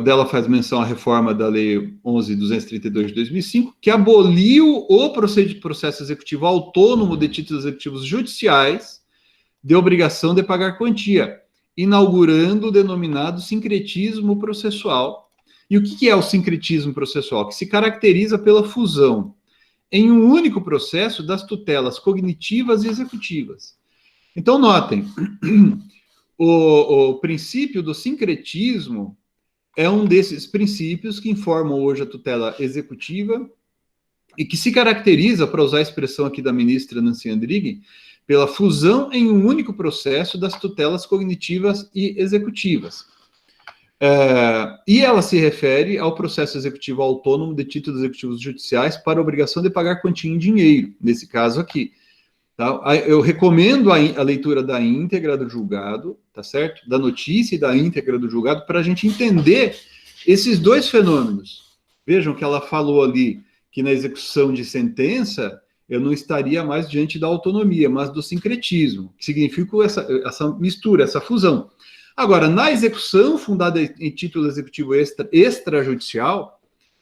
Speaker 1: Dela faz menção à reforma da Lei 11.232 de 2005, que aboliu o processo executivo autônomo de títulos executivos judiciais de obrigação de pagar quantia, inaugurando o denominado sincretismo processual. E o que é o sincretismo processual? Que se caracteriza pela fusão em um único processo das tutelas cognitivas e executivas. Então, notem, o princípio do sincretismo é um desses princípios que informam hoje a tutela executiva e que se caracteriza, para usar a expressão aqui da ministra Nancy Andrighi, pela fusão em um único processo das tutelas cognitivas e executivas. E ela se refere ao processo executivo autônomo de títulos executivos judiciais para obrigação de pagar quantia em dinheiro, nesse caso aqui. Tá? Eu recomendo a leitura da íntegra do julgado, tá certo? Da notícia e da íntegra do julgado, para a gente entender esses dois fenômenos. Vejam que ela falou ali que na execução de sentença eu não estaria mais diante da autonomia, mas do sincretismo, que significa essa mistura, essa fusão. Agora, na execução fundada em título executivo extrajudicial,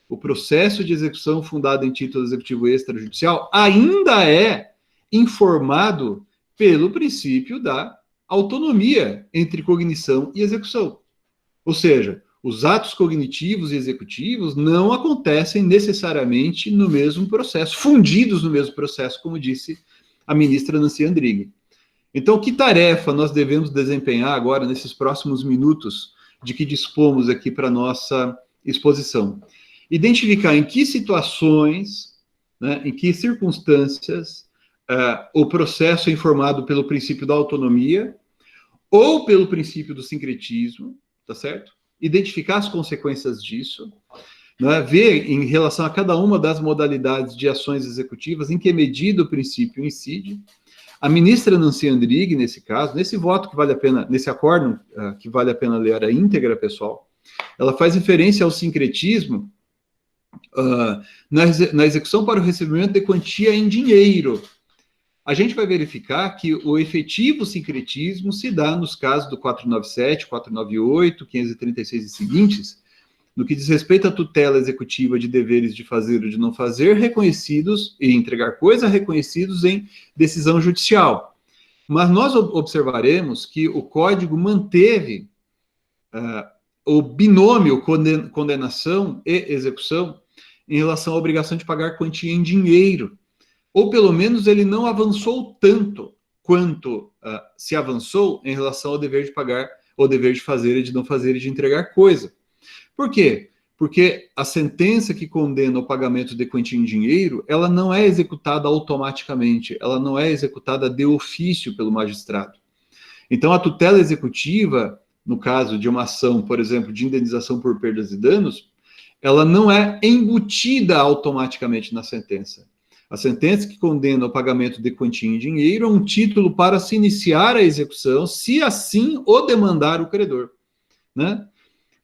Speaker 1: o processo de execução fundado em título executivo extrajudicial ainda é informado pelo princípio da autonomia entre cognição e execução. Ou seja, os atos cognitivos e executivos não acontecem necessariamente no mesmo processo, fundidos no mesmo processo, como disse a ministra Nancy Andrighi. Então, que tarefa nós devemos desempenhar agora, nesses próximos minutos de que dispomos aqui para a nossa exposição? Identificar em que situações, né, em que circunstâncias, o processo é informado pelo princípio da autonomia ou pelo princípio do sincretismo, tá certo? Identificar as consequências disso, né? Ver em relação a cada uma das modalidades de ações executivas em que medida o princípio incide. A ministra Nancy Andrighi, nesse caso, nesse voto que vale a pena, nesse acórdão que vale a pena ler a íntegra, pessoal, ela faz referência ao sincretismo na execução para o recebimento de quantia em dinheiro. A gente vai verificar que o efetivo sincretismo se dá nos casos do 497, 498, 536 e seguintes, no que diz respeito à tutela executiva de deveres de fazer ou de não fazer, reconhecidos e entregar coisa reconhecidos em decisão judicial. Mas nós observaremos que o Código manteve o binômio condenação e execução em relação à obrigação de pagar quantia em dinheiro. Ou pelo menos ele não avançou tanto quanto se avançou em relação ao dever de pagar o dever de fazer e de não fazer e de entregar coisa. Por quê? Porque a sentença que condena o pagamento de quantia em dinheiro, ela não é executada automaticamente, ela não é executada de ofício pelo magistrado. Então, a tutela executiva, no caso de uma ação, por exemplo, de indenização por perdas e danos, ela não é embutida automaticamente na sentença. A sentença que condena o pagamento de quantia em dinheiro é um título para se iniciar a execução, se assim o demandar o credor, né?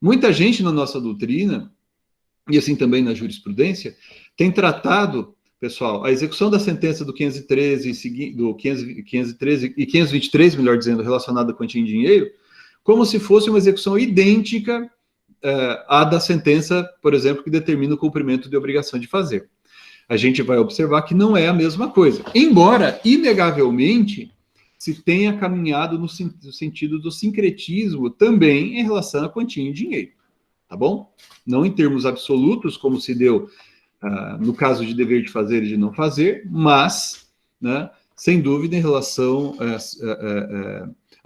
Speaker 1: Muita gente na nossa doutrina, e assim também na jurisprudência, tem tratado, pessoal, a execução da sentença do 513, do 513 e 523, melhor dizendo, relacionada à quantia em dinheiro, como se fosse uma execução idêntica à da sentença, por exemplo, que determina o cumprimento de obrigação de fazer. A gente vai observar que não é a mesma coisa, embora, inegavelmente, se tenha caminhado no sentido do sincretismo também em relação à quantia em dinheiro, tá bom? Não em termos absolutos, como se deu no caso de dever de fazer e de não fazer, mas, né, sem dúvida, em relação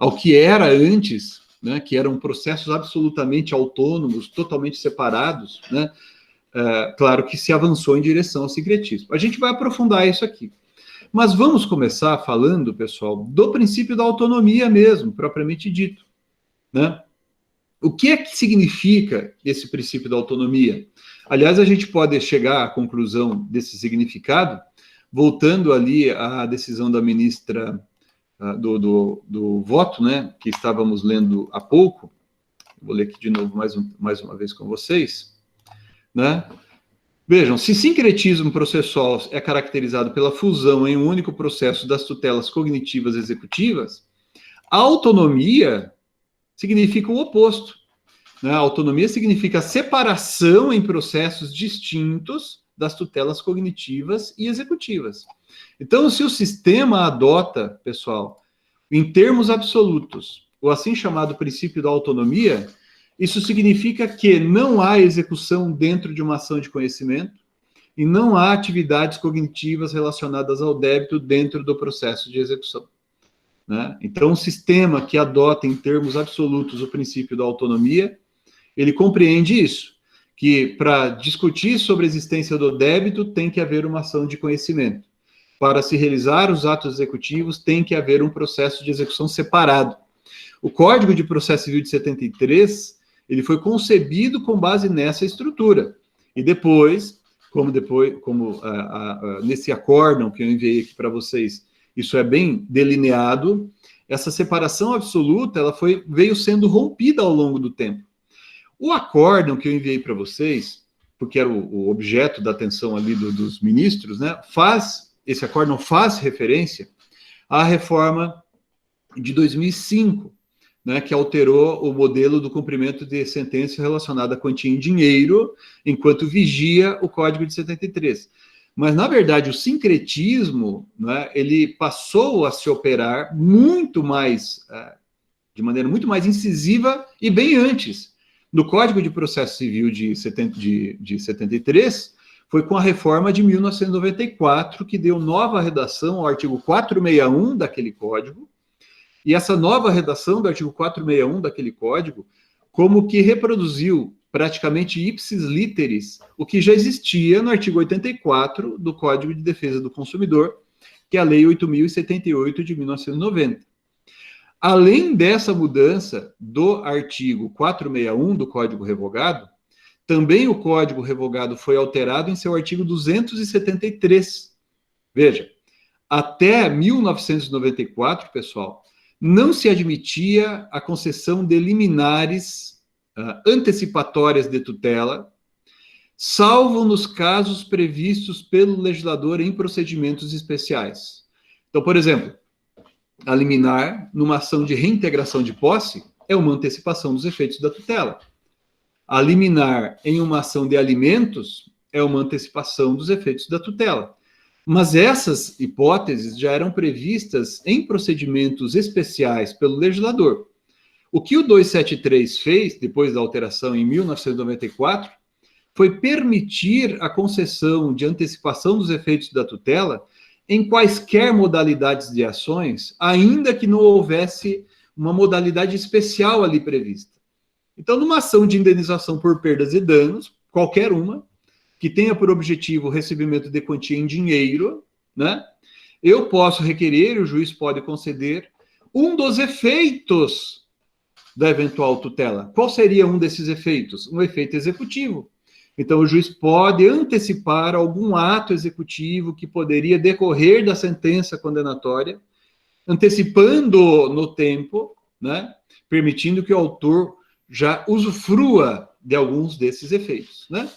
Speaker 1: ao que era antes, né, que eram processos absolutamente autônomos, totalmente separados, né, claro que se avançou em direção ao sincretismo. A gente vai aprofundar isso aqui. Mas vamos começar falando, pessoal, do princípio da autonomia mesmo, propriamente dito, né? O que é que significa esse princípio da autonomia? Aliás, a gente pode chegar à conclusão desse significado, voltando ali à decisão da ministra do voto, né, que estávamos lendo há pouco. Vou ler aqui de novo mais uma vez com vocês, né? Vejam, se sincretismo processual é caracterizado pela fusão em um único processo das tutelas cognitivas executivas, a autonomia significa o oposto, né? A autonomia significa a separação em processos distintos das tutelas cognitivas e executivas. Então, se o sistema adota, pessoal, em termos absolutos, o assim chamado princípio da autonomia, isso significa que não há execução dentro de uma ação de conhecimento e não há atividades cognitivas relacionadas ao débito dentro do processo de execução, né? Então, um sistema que adota em termos absolutos o princípio da autonomia, ele compreende isso, que para discutir sobre a existência do débito tem que haver uma ação de conhecimento. Para se realizar os atos executivos tem que haver um processo de execução separado. O Código de Processo Civil de 73, ele foi concebido com base nessa estrutura. E depois, nesse acórdão que eu enviei aqui para vocês, isso é bem delineado, essa separação absoluta, ela veio sendo rompida ao longo do tempo. O acórdão que eu enviei para vocês, porque era o objeto da atenção ali dos ministros, né, esse acórdão faz referência à reforma de 2005, né, que alterou o modelo do cumprimento de sentença relacionada à quantia em dinheiro, enquanto vigia o Código de 73. Mas, na verdade, o sincretismo, né, ele passou a se operar muito mais, de maneira muito mais incisiva e bem antes. No Código de Processo Civil de 73, foi com a reforma de 1994 que deu nova redação ao artigo 461 daquele código, e essa nova redação do artigo 461 daquele código, como que reproduziu praticamente ipsis literis o que já existia no artigo 84 do Código de Defesa do Consumidor, que é a Lei 8.078 de 1990. Além dessa mudança do artigo 461 do Código Revogado, também o Código Revogado foi alterado em seu artigo 273. Veja, até 1994, pessoal, não se admitia a concessão de liminares antecipatórias de tutela, salvo nos casos previstos pelo legislador em procedimentos especiais. Então, por exemplo, a liminar numa ação de reintegração de posse é uma antecipação dos efeitos da tutela. A liminar em uma ação de alimentos é uma antecipação dos efeitos da tutela. Mas essas hipóteses já eram previstas em procedimentos especiais pelo legislador. O que o 273 fez, depois da alteração em 1994, foi permitir a concessão de antecipação dos efeitos da tutela em quaisquer modalidades de ações, ainda que não houvesse uma modalidade especial ali prevista. Então, numa ação de indenização por perdas e danos, qualquer uma, que tenha por objetivo o recebimento de quantia em dinheiro, né? Eu posso requerer, o juiz pode conceder, um dos efeitos da eventual tutela. Qual seria um desses efeitos? Um efeito executivo. Então, o juiz pode antecipar algum ato executivo que poderia decorrer da sentença condenatória, antecipando no tempo, né, permitindo que o autor já usufrua de alguns desses efeitos, né?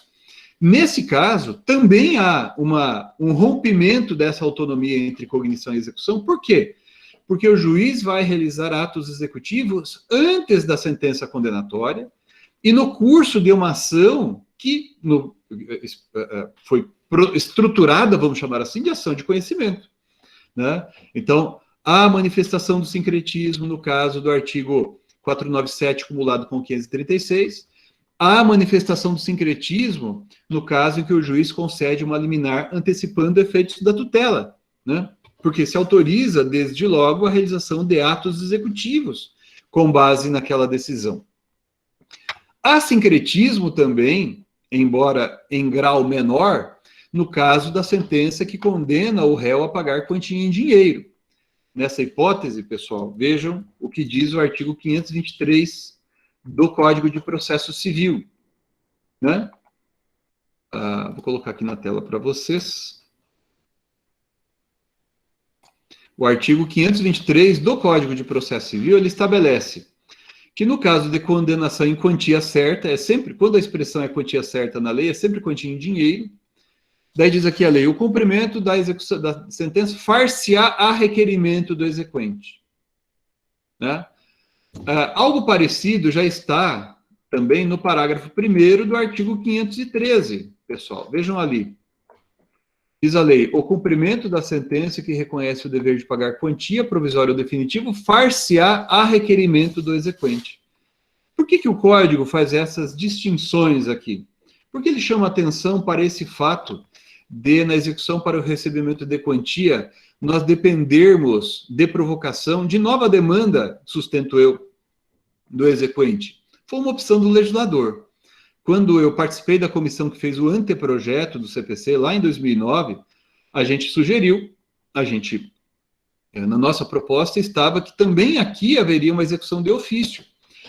Speaker 1: Nesse caso, também há um rompimento dessa autonomia entre cognição e execução. Por quê? Porque o juiz vai realizar atos executivos antes da sentença condenatória e no curso de uma ação que foi estruturada, vamos chamar assim, de ação de conhecimento, né? Então, a manifestação do sincretismo no caso do artigo 497, cumulado com 536, a manifestação do sincretismo no caso em que o juiz concede uma liminar antecipando efeitos da tutela, né? Porque se autoriza, desde logo, a realização de atos executivos com base naquela decisão. Há sincretismo também, embora em grau menor, no caso da sentença que condena o réu a pagar quantia em dinheiro. Nessa hipótese, pessoal, vejam o que diz o artigo 523 do Código de Processo Civil, né? Vou colocar aqui na tela para vocês. O artigo 523 do Código de Processo Civil, ele estabelece que no caso de condenação em quantia certa, é sempre, quando a expressão é quantia certa na lei, é sempre quantia em dinheiro. Daí diz aqui a lei, o cumprimento da execução da sentença far-se-á a requerimento do exequente, né? Algo parecido já está também no parágrafo 1º do artigo 513, pessoal. Vejam ali. Diz a lei, o cumprimento da sentença que reconhece o dever de pagar quantia provisória ou definitivo far-se-á a requerimento do exequente. Por que o Código faz essas distinções aqui? Porque ele chama atenção para esse fato de, na execução para o recebimento de quantia, nós dependermos de provocação de nova demanda, sustento eu, do exequente. Foi uma opção do legislador. Quando eu participei da comissão que fez o anteprojeto do CPC, lá em 2009, a gente sugeriu, na nossa proposta estava que também aqui haveria uma execução de ofício,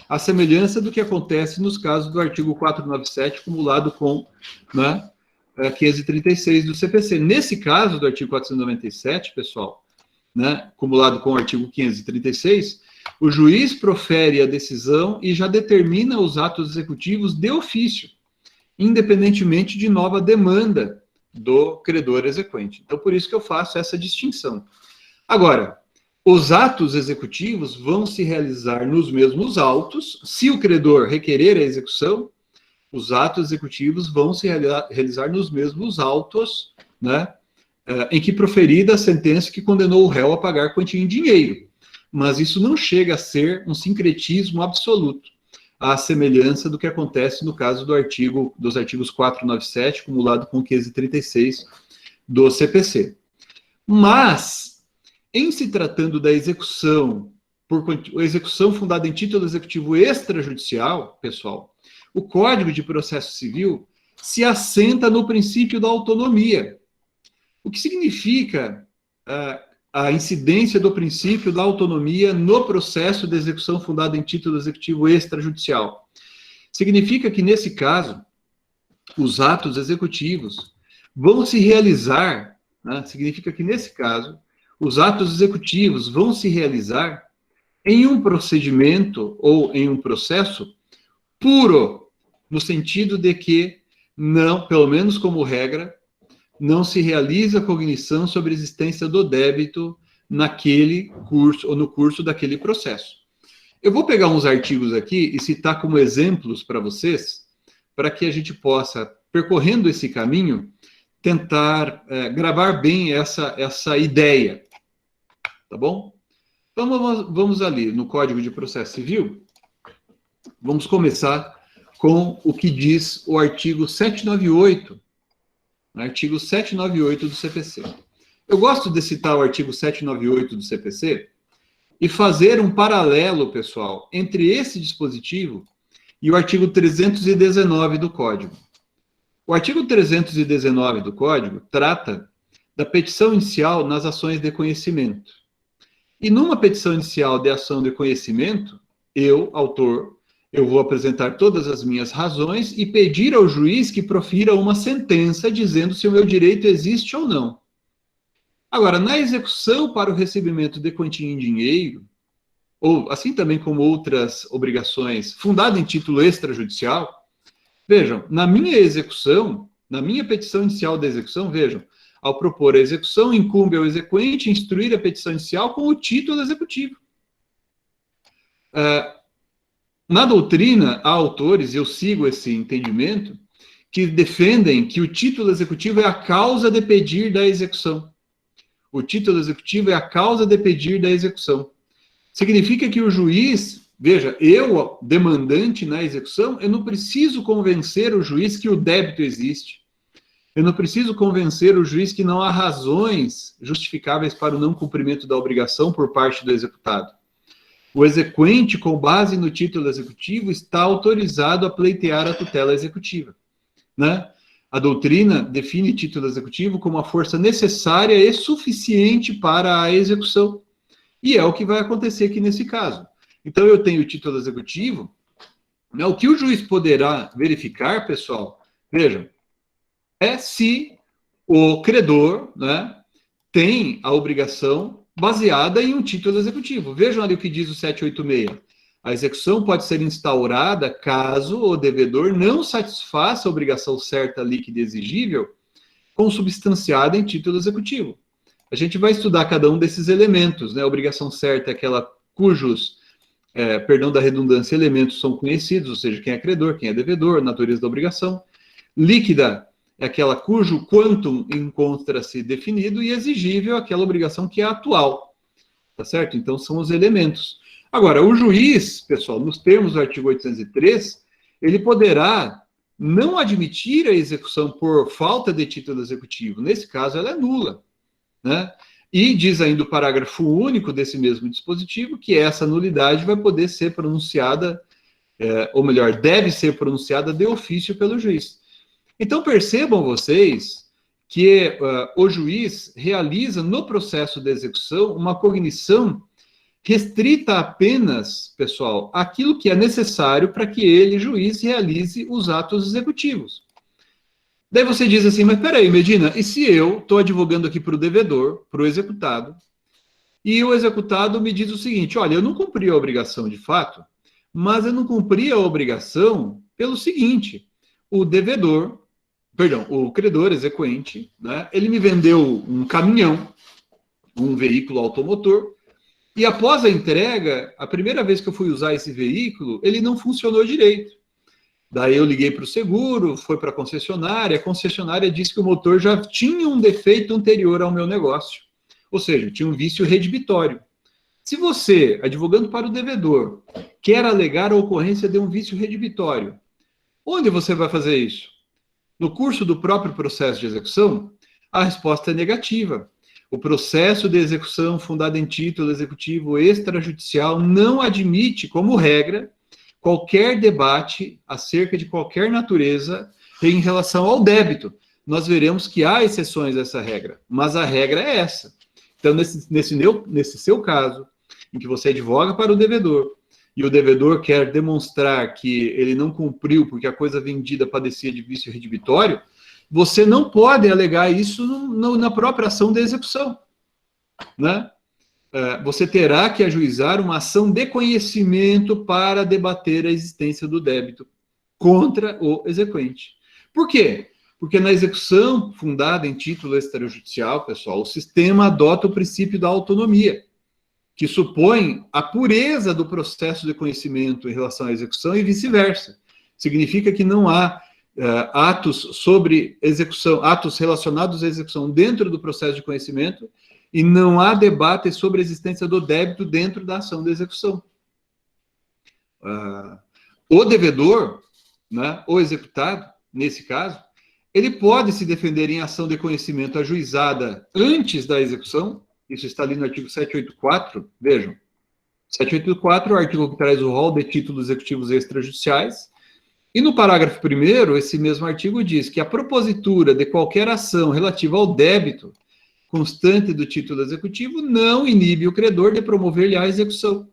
Speaker 1: à semelhança do que acontece nos casos do artigo 497, cumulado com, né, 536 do CPC. Nesse caso do artigo 497, pessoal, né, cumulado com o artigo 536, o juiz profere a decisão e já determina os atos executivos de ofício, independentemente de nova demanda do credor exequente. Então, por isso que eu faço essa distinção. Agora, os atos executivos vão se realizar nos mesmos autos. Se o credor requerer a execução, os atos executivos vão se realizar nos mesmos autos, né, em que proferida a sentença que condenou o réu a pagar quantia em dinheiro. Mas isso não chega a ser um sincretismo absoluto, à semelhança do que acontece no caso dos artigos 497, cumulado com 536 do CPC. Mas, em se tratando da execução, execução fundada em título executivo extrajudicial, pessoal, o Código de Processo Civil se assenta no princípio da autonomia, o que significa a incidência do princípio da autonomia no processo de execução fundado em título executivo extrajudicial. Significa que, nesse caso, os atos executivos vão se realizar, né? Significa que, nesse caso, os atos executivos vão se realizar em um procedimento ou em um processo puro, no sentido de que, não, pelo menos como regra, não se realiza cognição sobre a existência do débito naquele curso ou no curso daquele processo. Eu vou pegar uns artigos aqui e citar como exemplos para vocês, para que a gente possa, percorrendo esse caminho, tentar gravar bem essa ideia. Tá bom? Então, vamos ali no Código de Processo Civil. Vamos começar com o que diz o artigo 798, artigo 798 do CPC. Eu gosto de citar o artigo 798 do CPC, e fazer um paralelo, pessoal, entre esse dispositivo e o artigo 319 do Código. O artigo 319 do Código trata da petição inicial nas ações de conhecimento. E numa petição inicial de ação de conhecimento, eu, autor, eu vou apresentar todas as minhas razões e pedir ao juiz que profira uma sentença dizendo se o meu direito existe ou não. Agora, na execução para o recebimento de quantia em dinheiro, ou assim também como outras obrigações, fundada em título extrajudicial, vejam, na minha execução, na minha petição inicial de execução, vejam, ao propor a execução, incumbe ao exequente instruir a petição inicial com o título executivo. Na doutrina, há autores, eu sigo esse entendimento, que defendem que o título executivo é a causa de pedir da execução. O título executivo é a causa de pedir da execução. Significa que o juiz, veja, eu, demandante na execução, eu não preciso convencer o juiz que o débito existe. Eu não preciso convencer o juiz que não há razões justificáveis para o não cumprimento da obrigação por parte do executado. O exequente, com base no título executivo, está autorizado a pleitear a tutela executiva, né? A doutrina define título executivo como a força necessária e suficiente para a execução. E é o que vai acontecer aqui nesse caso. Então, eu tenho o título executivo, né? O que o juiz poderá verificar, pessoal, vejam, é se o credor, né, tem a obrigação baseada em um título executivo. Vejam ali o que diz o 786. A execução pode ser instaurada caso o devedor não satisfaça a obrigação certa, líquida e exigível consubstanciada em título executivo. A gente vai estudar cada um desses elementos, né? A obrigação certa é aquela cujos, perdão da redundância, elementos são conhecidos, ou seja, quem é credor, quem é devedor, natureza da obrigação. Líquida é aquela cujo quantum encontra-se definido, e exigível é aquela obrigação que é atual, tá certo? Então, são os elementos. Agora, o juiz, pessoal, nos termos do artigo 803, ele poderá não admitir a execução por falta de título executivo. Nesse caso, ela é nula, né? E diz ainda o parágrafo único desse mesmo dispositivo que essa nulidade vai poder ser pronunciada, ou melhor, deve ser pronunciada de ofício pelo juiz. Então, percebam vocês que o juiz realiza no processo de execução uma cognição restrita apenas, pessoal, aquilo que é necessário para que ele, juiz, realize os atos executivos. Daí você diz assim, mas peraí, Medina, e se eu estou advogando aqui para o devedor, para o executado, e o executado me diz o seguinte, olha, eu não cumpri a obrigação de fato, mas eu não cumpri a obrigação pelo seguinte, o credor exequente, né, ele me vendeu um caminhão, um veículo automotor, e após a entrega, a primeira vez que eu fui usar esse veículo, ele não funcionou direito. Daí eu liguei para o seguro, foi para a concessionária disse que o motor já tinha um defeito anterior ao meu negócio. Ou seja, tinha um vício redibitório. Se você, advogando para o devedor, quer alegar a ocorrência de um vício redibitório, onde você vai fazer isso? No curso do próprio processo de execução, a resposta é negativa. O processo de execução fundado em título executivo extrajudicial não admite, como regra, qualquer debate acerca de qualquer natureza em relação ao débito. Nós veremos que há exceções a essa regra, mas a regra é essa. Então, nesse seu caso, em que você advoga para o devedor, e o devedor quer demonstrar que ele não cumpriu porque a coisa vendida padecia de vício redibitório, você não pode alegar isso na própria ação de execução, né? Você terá que ajuizar uma ação de conhecimento para debater a existência do débito contra o exequente. Por quê? Porque na execução fundada em título extrajudicial, pessoal, o sistema adota o princípio da autonomia, que supõe a pureza do processo de conhecimento em relação à execução e vice-versa. Significa que não há atos sobre execução, atos relacionados à execução dentro do processo de conhecimento, e não há debate sobre a existência do débito dentro da ação de execução. O devedor, né, o executado, nesse caso, ele pode se defender em ação de conhecimento ajuizada antes da execução, isso está ali no artigo 784, vejam, 784 é o artigo que traz o rol de títulos executivos extrajudiciais. E no parágrafo 1º, esse mesmo artigo diz que a propositura de qualquer ação relativa ao débito constante do título executivo não inibe o credor de promover-lhe a execução.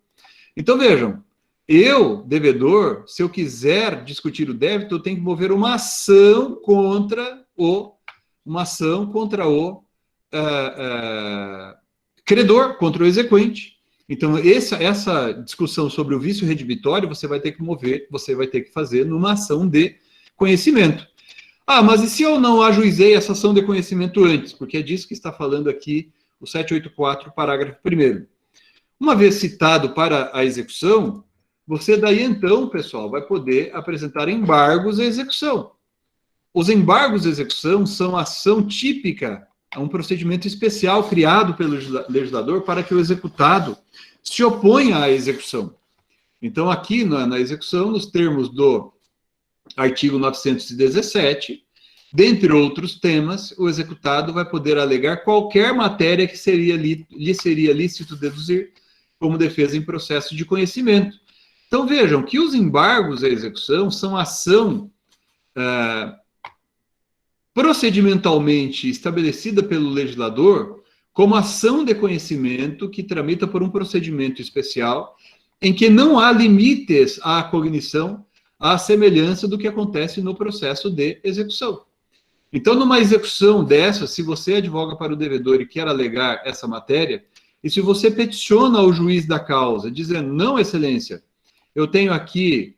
Speaker 1: Então, vejam, eu, devedor, se eu quiser discutir o débito, eu tenho que mover uma ação contra o credor, contra o exequente. Então, essa discussão sobre o vício redibitório, você vai ter que mover, você vai ter que fazer numa ação de conhecimento. Ah, mas e se eu não ajuizei essa ação de conhecimento antes? Porque é disso que está falando aqui o 784, parágrafo 1º. Uma vez citado para a execução, você daí então, pessoal, vai poder apresentar embargos à execução. Os embargos à execução são ação típica, é um procedimento especial criado pelo legislador para que o executado se oponha à execução. Então, aqui na execução, nos termos do artigo 917, dentre outros temas, o executado vai poder alegar qualquer matéria que lhe seria lícito deduzir como defesa em processo de conhecimento. Então, vejam que os embargos à execução são ação procedimentalmente estabelecida pelo legislador como ação de conhecimento que tramita por um procedimento especial em que não há limites à cognição, à semelhança do que acontece no processo de execução. Então, numa execução dessa, se você advoga para o devedor e quer alegar essa matéria, e se você peticiona ao juiz da causa, dizendo, não, excelência, eu tenho aqui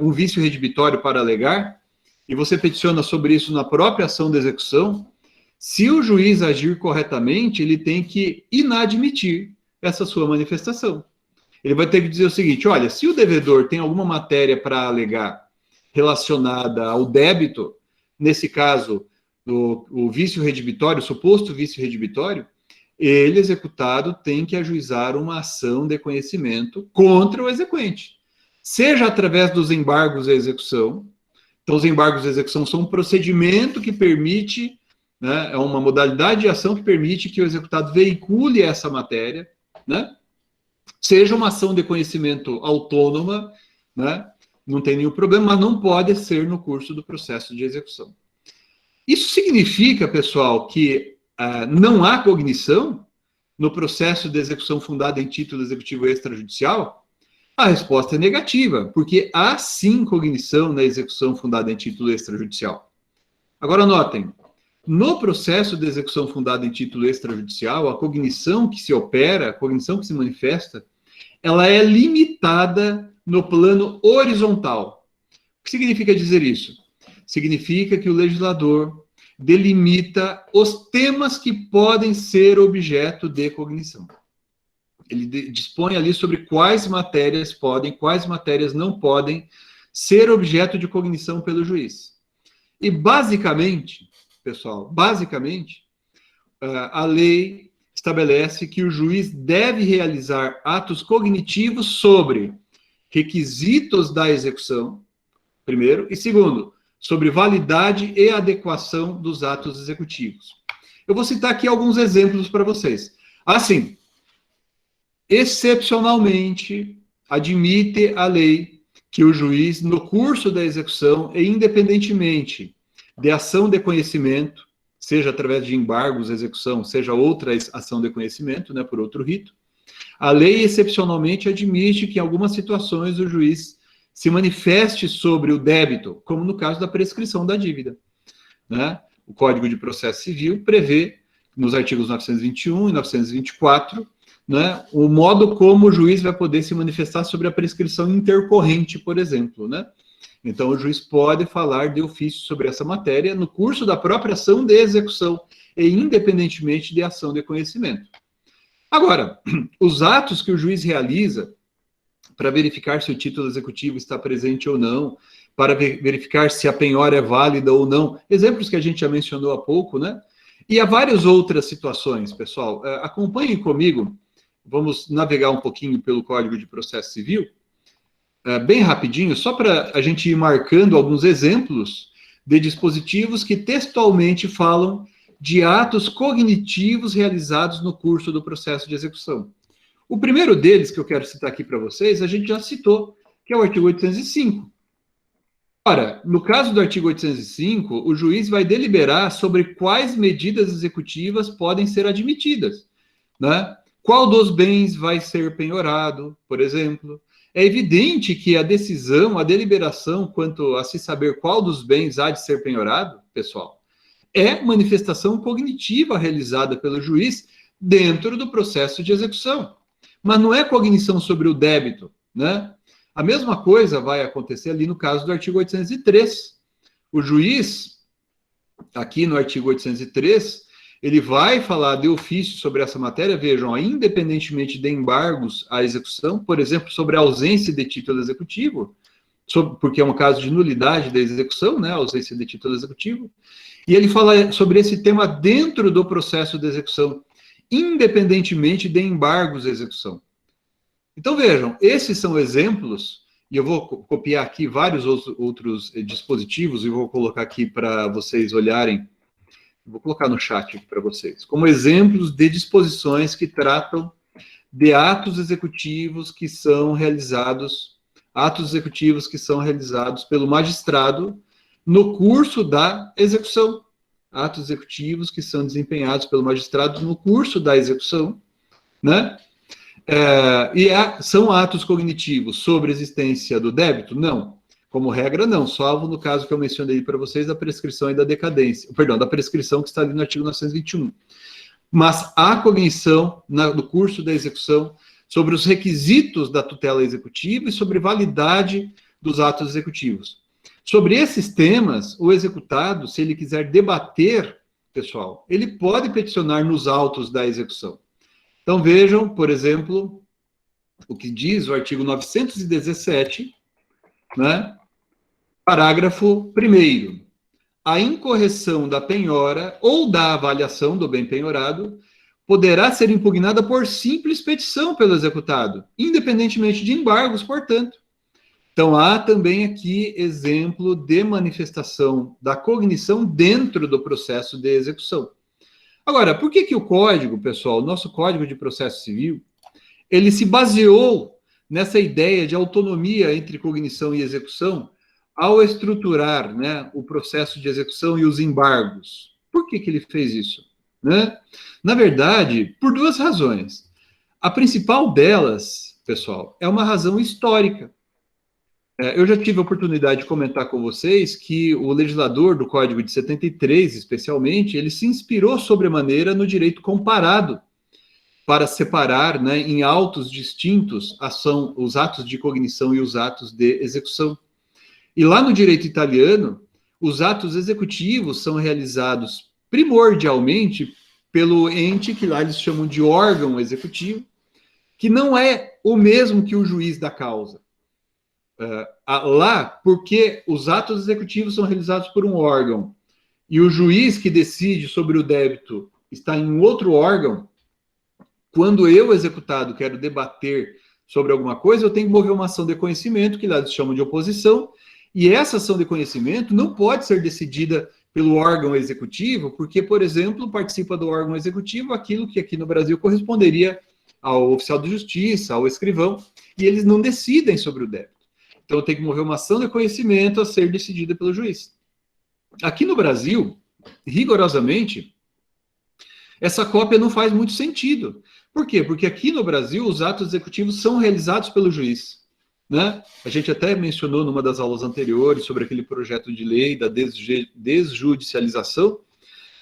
Speaker 1: um vício redibitório para alegar, e você peticiona sobre isso na própria ação de execução, se o juiz agir corretamente, ele tem que inadmitir essa sua manifestação. Ele vai ter que dizer o seguinte, olha, se o devedor tem alguma matéria para alegar relacionada ao débito, nesse caso, o vício redibitório, o suposto vício redibitório, ele, executado, tem que ajuizar uma ação de conhecimento contra o exequente, seja através dos embargos à execução. Então, os embargos à execução são um procedimento que permite, né, é uma modalidade de ação que permite que o executado veicule essa matéria, né, seja uma ação de conhecimento autônoma, né, não tem nenhum problema, mas não pode ser no curso do processo de execução. Isso significa, pessoal, que não há cognição no processo de execução fundado em título executivo extrajudicial? A resposta é negativa, porque há sim cognição na execução fundada em título extrajudicial. Agora, notem, no processo de execução fundada em título extrajudicial, a cognição que se opera, a cognição que se manifesta, ela é limitada no plano horizontal. O que significa dizer isso? Significa que o legislador delimita os temas que podem ser objeto de cognição. Ele dispõe ali sobre quais matérias podem, quais matérias não podem ser objeto de cognição pelo juiz. E basicamente, pessoal, a lei estabelece que o juiz deve realizar atos cognitivos sobre requisitos da execução, primeiro, e segundo, sobre validade e adequação dos atos executivos. Eu vou citar aqui alguns exemplos para vocês. Assim, excepcionalmente, admite a lei que o juiz, no curso da execução, e independentemente de ação de conhecimento, seja através de embargos à execução, seja outra ação de conhecimento, né, por outro rito, a lei excepcionalmente admite que em algumas situações o juiz se manifeste sobre o débito, como no caso da prescrição da dívida, né? O Código de Processo Civil prevê, nos artigos 921 e 924, né, o modo como o juiz vai poder se manifestar sobre a prescrição intercorrente, por exemplo, né? Então, o juiz pode falar de ofício sobre essa matéria no curso da própria ação de execução, e independentemente de ação de conhecimento. Agora, os atos que o juiz realiza para verificar se o título executivo está presente ou não, para verificar se a penhora é válida ou não, exemplos que a gente já mencionou há pouco, né? E há várias outras situações, pessoal. Acompanhem comigo, vamos navegar um pouquinho pelo Código de Processo Civil, bem rapidinho, só para a gente ir marcando alguns exemplos de dispositivos que textualmente falam de atos cognitivos realizados no curso do processo de execução. O primeiro deles, que eu quero citar aqui para vocês, a gente já citou, que é o artigo 805. Ora, no caso do artigo 805, o juiz vai deliberar sobre quais medidas executivas podem ser admitidas, né? Qual dos bens vai ser penhorado, por exemplo. É evidente que a decisão, a deliberação quanto a se saber qual dos bens há de ser penhorado, pessoal, é manifestação cognitiva realizada pelo juiz dentro do processo de execução. Mas não é cognição sobre o débito, né? A mesma coisa vai acontecer ali no caso do artigo 803. O juiz, aqui no artigo 803, ele vai falar de ofício sobre essa matéria, vejam, ó, independentemente de embargos à execução, por exemplo, sobre a ausência de título executivo, porque é um caso de nulidade da execução, né, ausência de título executivo, e ele fala sobre esse tema dentro do processo de execução, independentemente de embargos à execução. Então, vejam, esses são exemplos, e eu vou copiar aqui vários outros dispositivos e vou colocar aqui para vocês olharem, vou colocar no chat aqui para vocês, como exemplos de disposições que tratam de atos executivos que são realizados pelo magistrado no curso da execução. Atos executivos que são desempenhados pelo magistrado no curso da execução, né? São atos cognitivos sobre a existência do débito? Não. Como regra, não, salvo no caso que eu mencionei para vocês da prescrição e da decadência, perdão, da prescrição que está ali no artigo 921. Mas há cognição no curso da execução sobre os requisitos da tutela executiva e sobre validade dos atos executivos. Sobre esses temas, o executado, se ele quiser debater, pessoal, ele pode peticionar nos autos da execução. Então, vejam, por exemplo, o que diz o artigo 917, né? Parágrafo 1º. A incorreção da penhora ou da avaliação do bem penhorado poderá ser impugnada por simples petição pelo executado, independentemente de embargos, portanto. Então, há também aqui exemplo de manifestação da cognição dentro do processo de execução. Agora, por que o código, pessoal, o nosso Código de Processo Civil, ele se baseou nessa ideia de autonomia entre cognição e execução ao estruturar, né, o processo de execução e os embargos? Por que ele fez isso? Né? Na verdade, por duas razões. A principal delas, pessoal, é uma razão histórica. Eu já tive a oportunidade de comentar com vocês que o legislador do Código de 73, especialmente, ele se inspirou sobremaneira no direito comparado para separar, né, em autos distintos os atos de cognição e os atos de execução. E lá no direito italiano, os atos executivos são realizados primordialmente pelo ente que lá eles chamam de órgão executivo, que não é o mesmo que o juiz da causa. Lá, porque os atos executivos são realizados por um órgão e o juiz que decide sobre o débito está em outro órgão, quando eu, executado, quero debater sobre alguma coisa, eu tenho que mover uma ação de conhecimento, que lá eles chamam de oposição, e essa ação de conhecimento não pode ser decidida pelo órgão executivo, porque, por exemplo, participa do órgão executivo aquilo que aqui no Brasil corresponderia ao oficial de justiça, ao escrivão, e eles não decidem sobre o débito. Então, eu tenho que mover uma ação de conhecimento a ser decidida pelo juiz. Aqui no Brasil, rigorosamente, essa cópia não faz muito sentido. Por quê? Porque aqui no Brasil, os atos executivos são realizados pelo juiz. Né? A gente até mencionou numa das aulas anteriores sobre aquele projeto de lei da desjudicialização,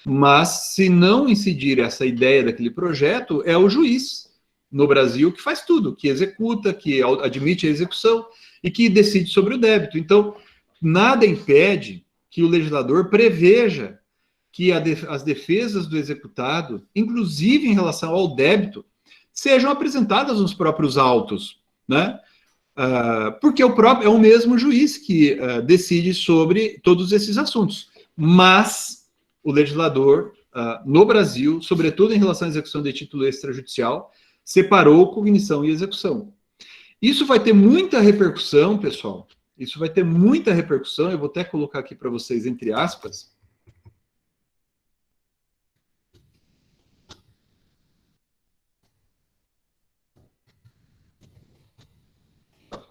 Speaker 1: mas se não incidir essa ideia daquele projeto, é o juiz no Brasil que faz tudo, que executa, que admite a execução e que decide sobre o débito. Então, nada impede que o legislador preveja que as defesas do executado, inclusive em relação ao débito, sejam apresentadas nos próprios autos, né? Porque é o mesmo juiz que decide sobre todos esses assuntos. Mas o legislador, no Brasil, sobretudo em relação à execução de título extrajudicial, separou cognição e execução. Isso vai ter muita repercussão, pessoal. Isso vai ter muita repercussão. Eu vou até colocar aqui para vocês entre aspas.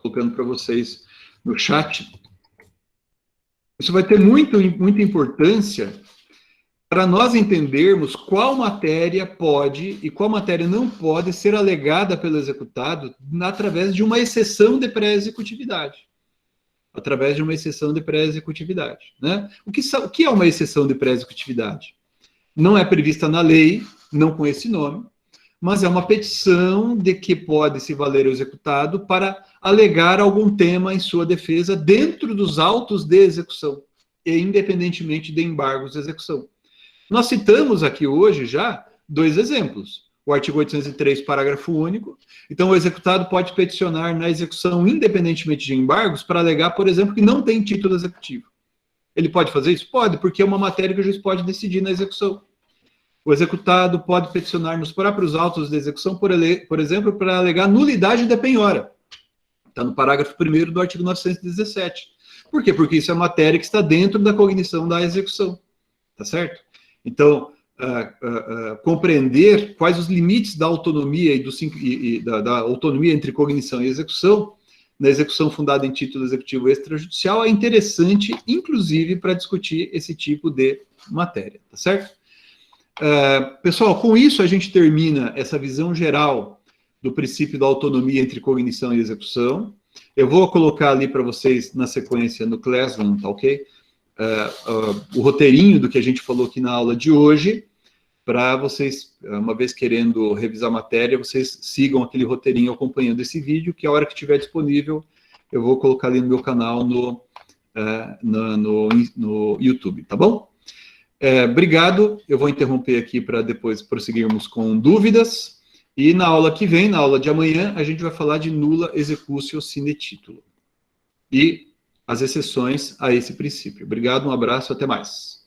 Speaker 1: colocando para vocês no chat. Isso vai ter muita importância para nós entendermos qual matéria pode e qual matéria não pode ser alegada pelo executado através de uma exceção de pré-executividade. Através de uma exceção de pré-executividade, né? O que é uma exceção de pré-executividade? Não é prevista na lei, não com esse nome, mas é uma petição de que pode se valer o executado para alegar algum tema em sua defesa dentro dos autos de execução, e independentemente de embargos de execução. Nós citamos aqui hoje já 2 exemplos. O artigo 803, parágrafo único. Então, o executado pode peticionar na execução, independentemente de embargos, para alegar, por exemplo, que não tem título executivo. Ele pode fazer isso? Pode, porque é uma matéria que o juiz pode decidir na execução. O executado pode peticionar nos próprios autos de execução, por exemplo, para alegar nulidade da penhora. Está no parágrafo 1º do artigo 917. Por quê? Porque isso é matéria que está dentro da cognição da execução. Tá certo? Então, compreender quais os limites da autonomia da autonomia entre cognição e execução, na execução fundada em título executivo extrajudicial, é interessante, inclusive, para discutir esse tipo de matéria, tá certo? Pessoal, com isso a gente termina essa visão geral do princípio da autonomia entre cognição e execução. Eu vou colocar ali para vocês na sequência no Classroom, tá ok? O roteirinho do que a gente falou aqui na aula de hoje, para vocês, uma vez querendo revisar a matéria, vocês sigam aquele roteirinho acompanhando esse vídeo, que a hora que estiver disponível, eu vou colocar ali no meu canal no YouTube, tá bom? Obrigado, eu vou interromper aqui para depois prosseguirmos com dúvidas, e na aula que vem, na aula de amanhã, a gente vai falar de nulla executio sine titulo. E as exceções a esse princípio. Obrigado, um abraço, até mais.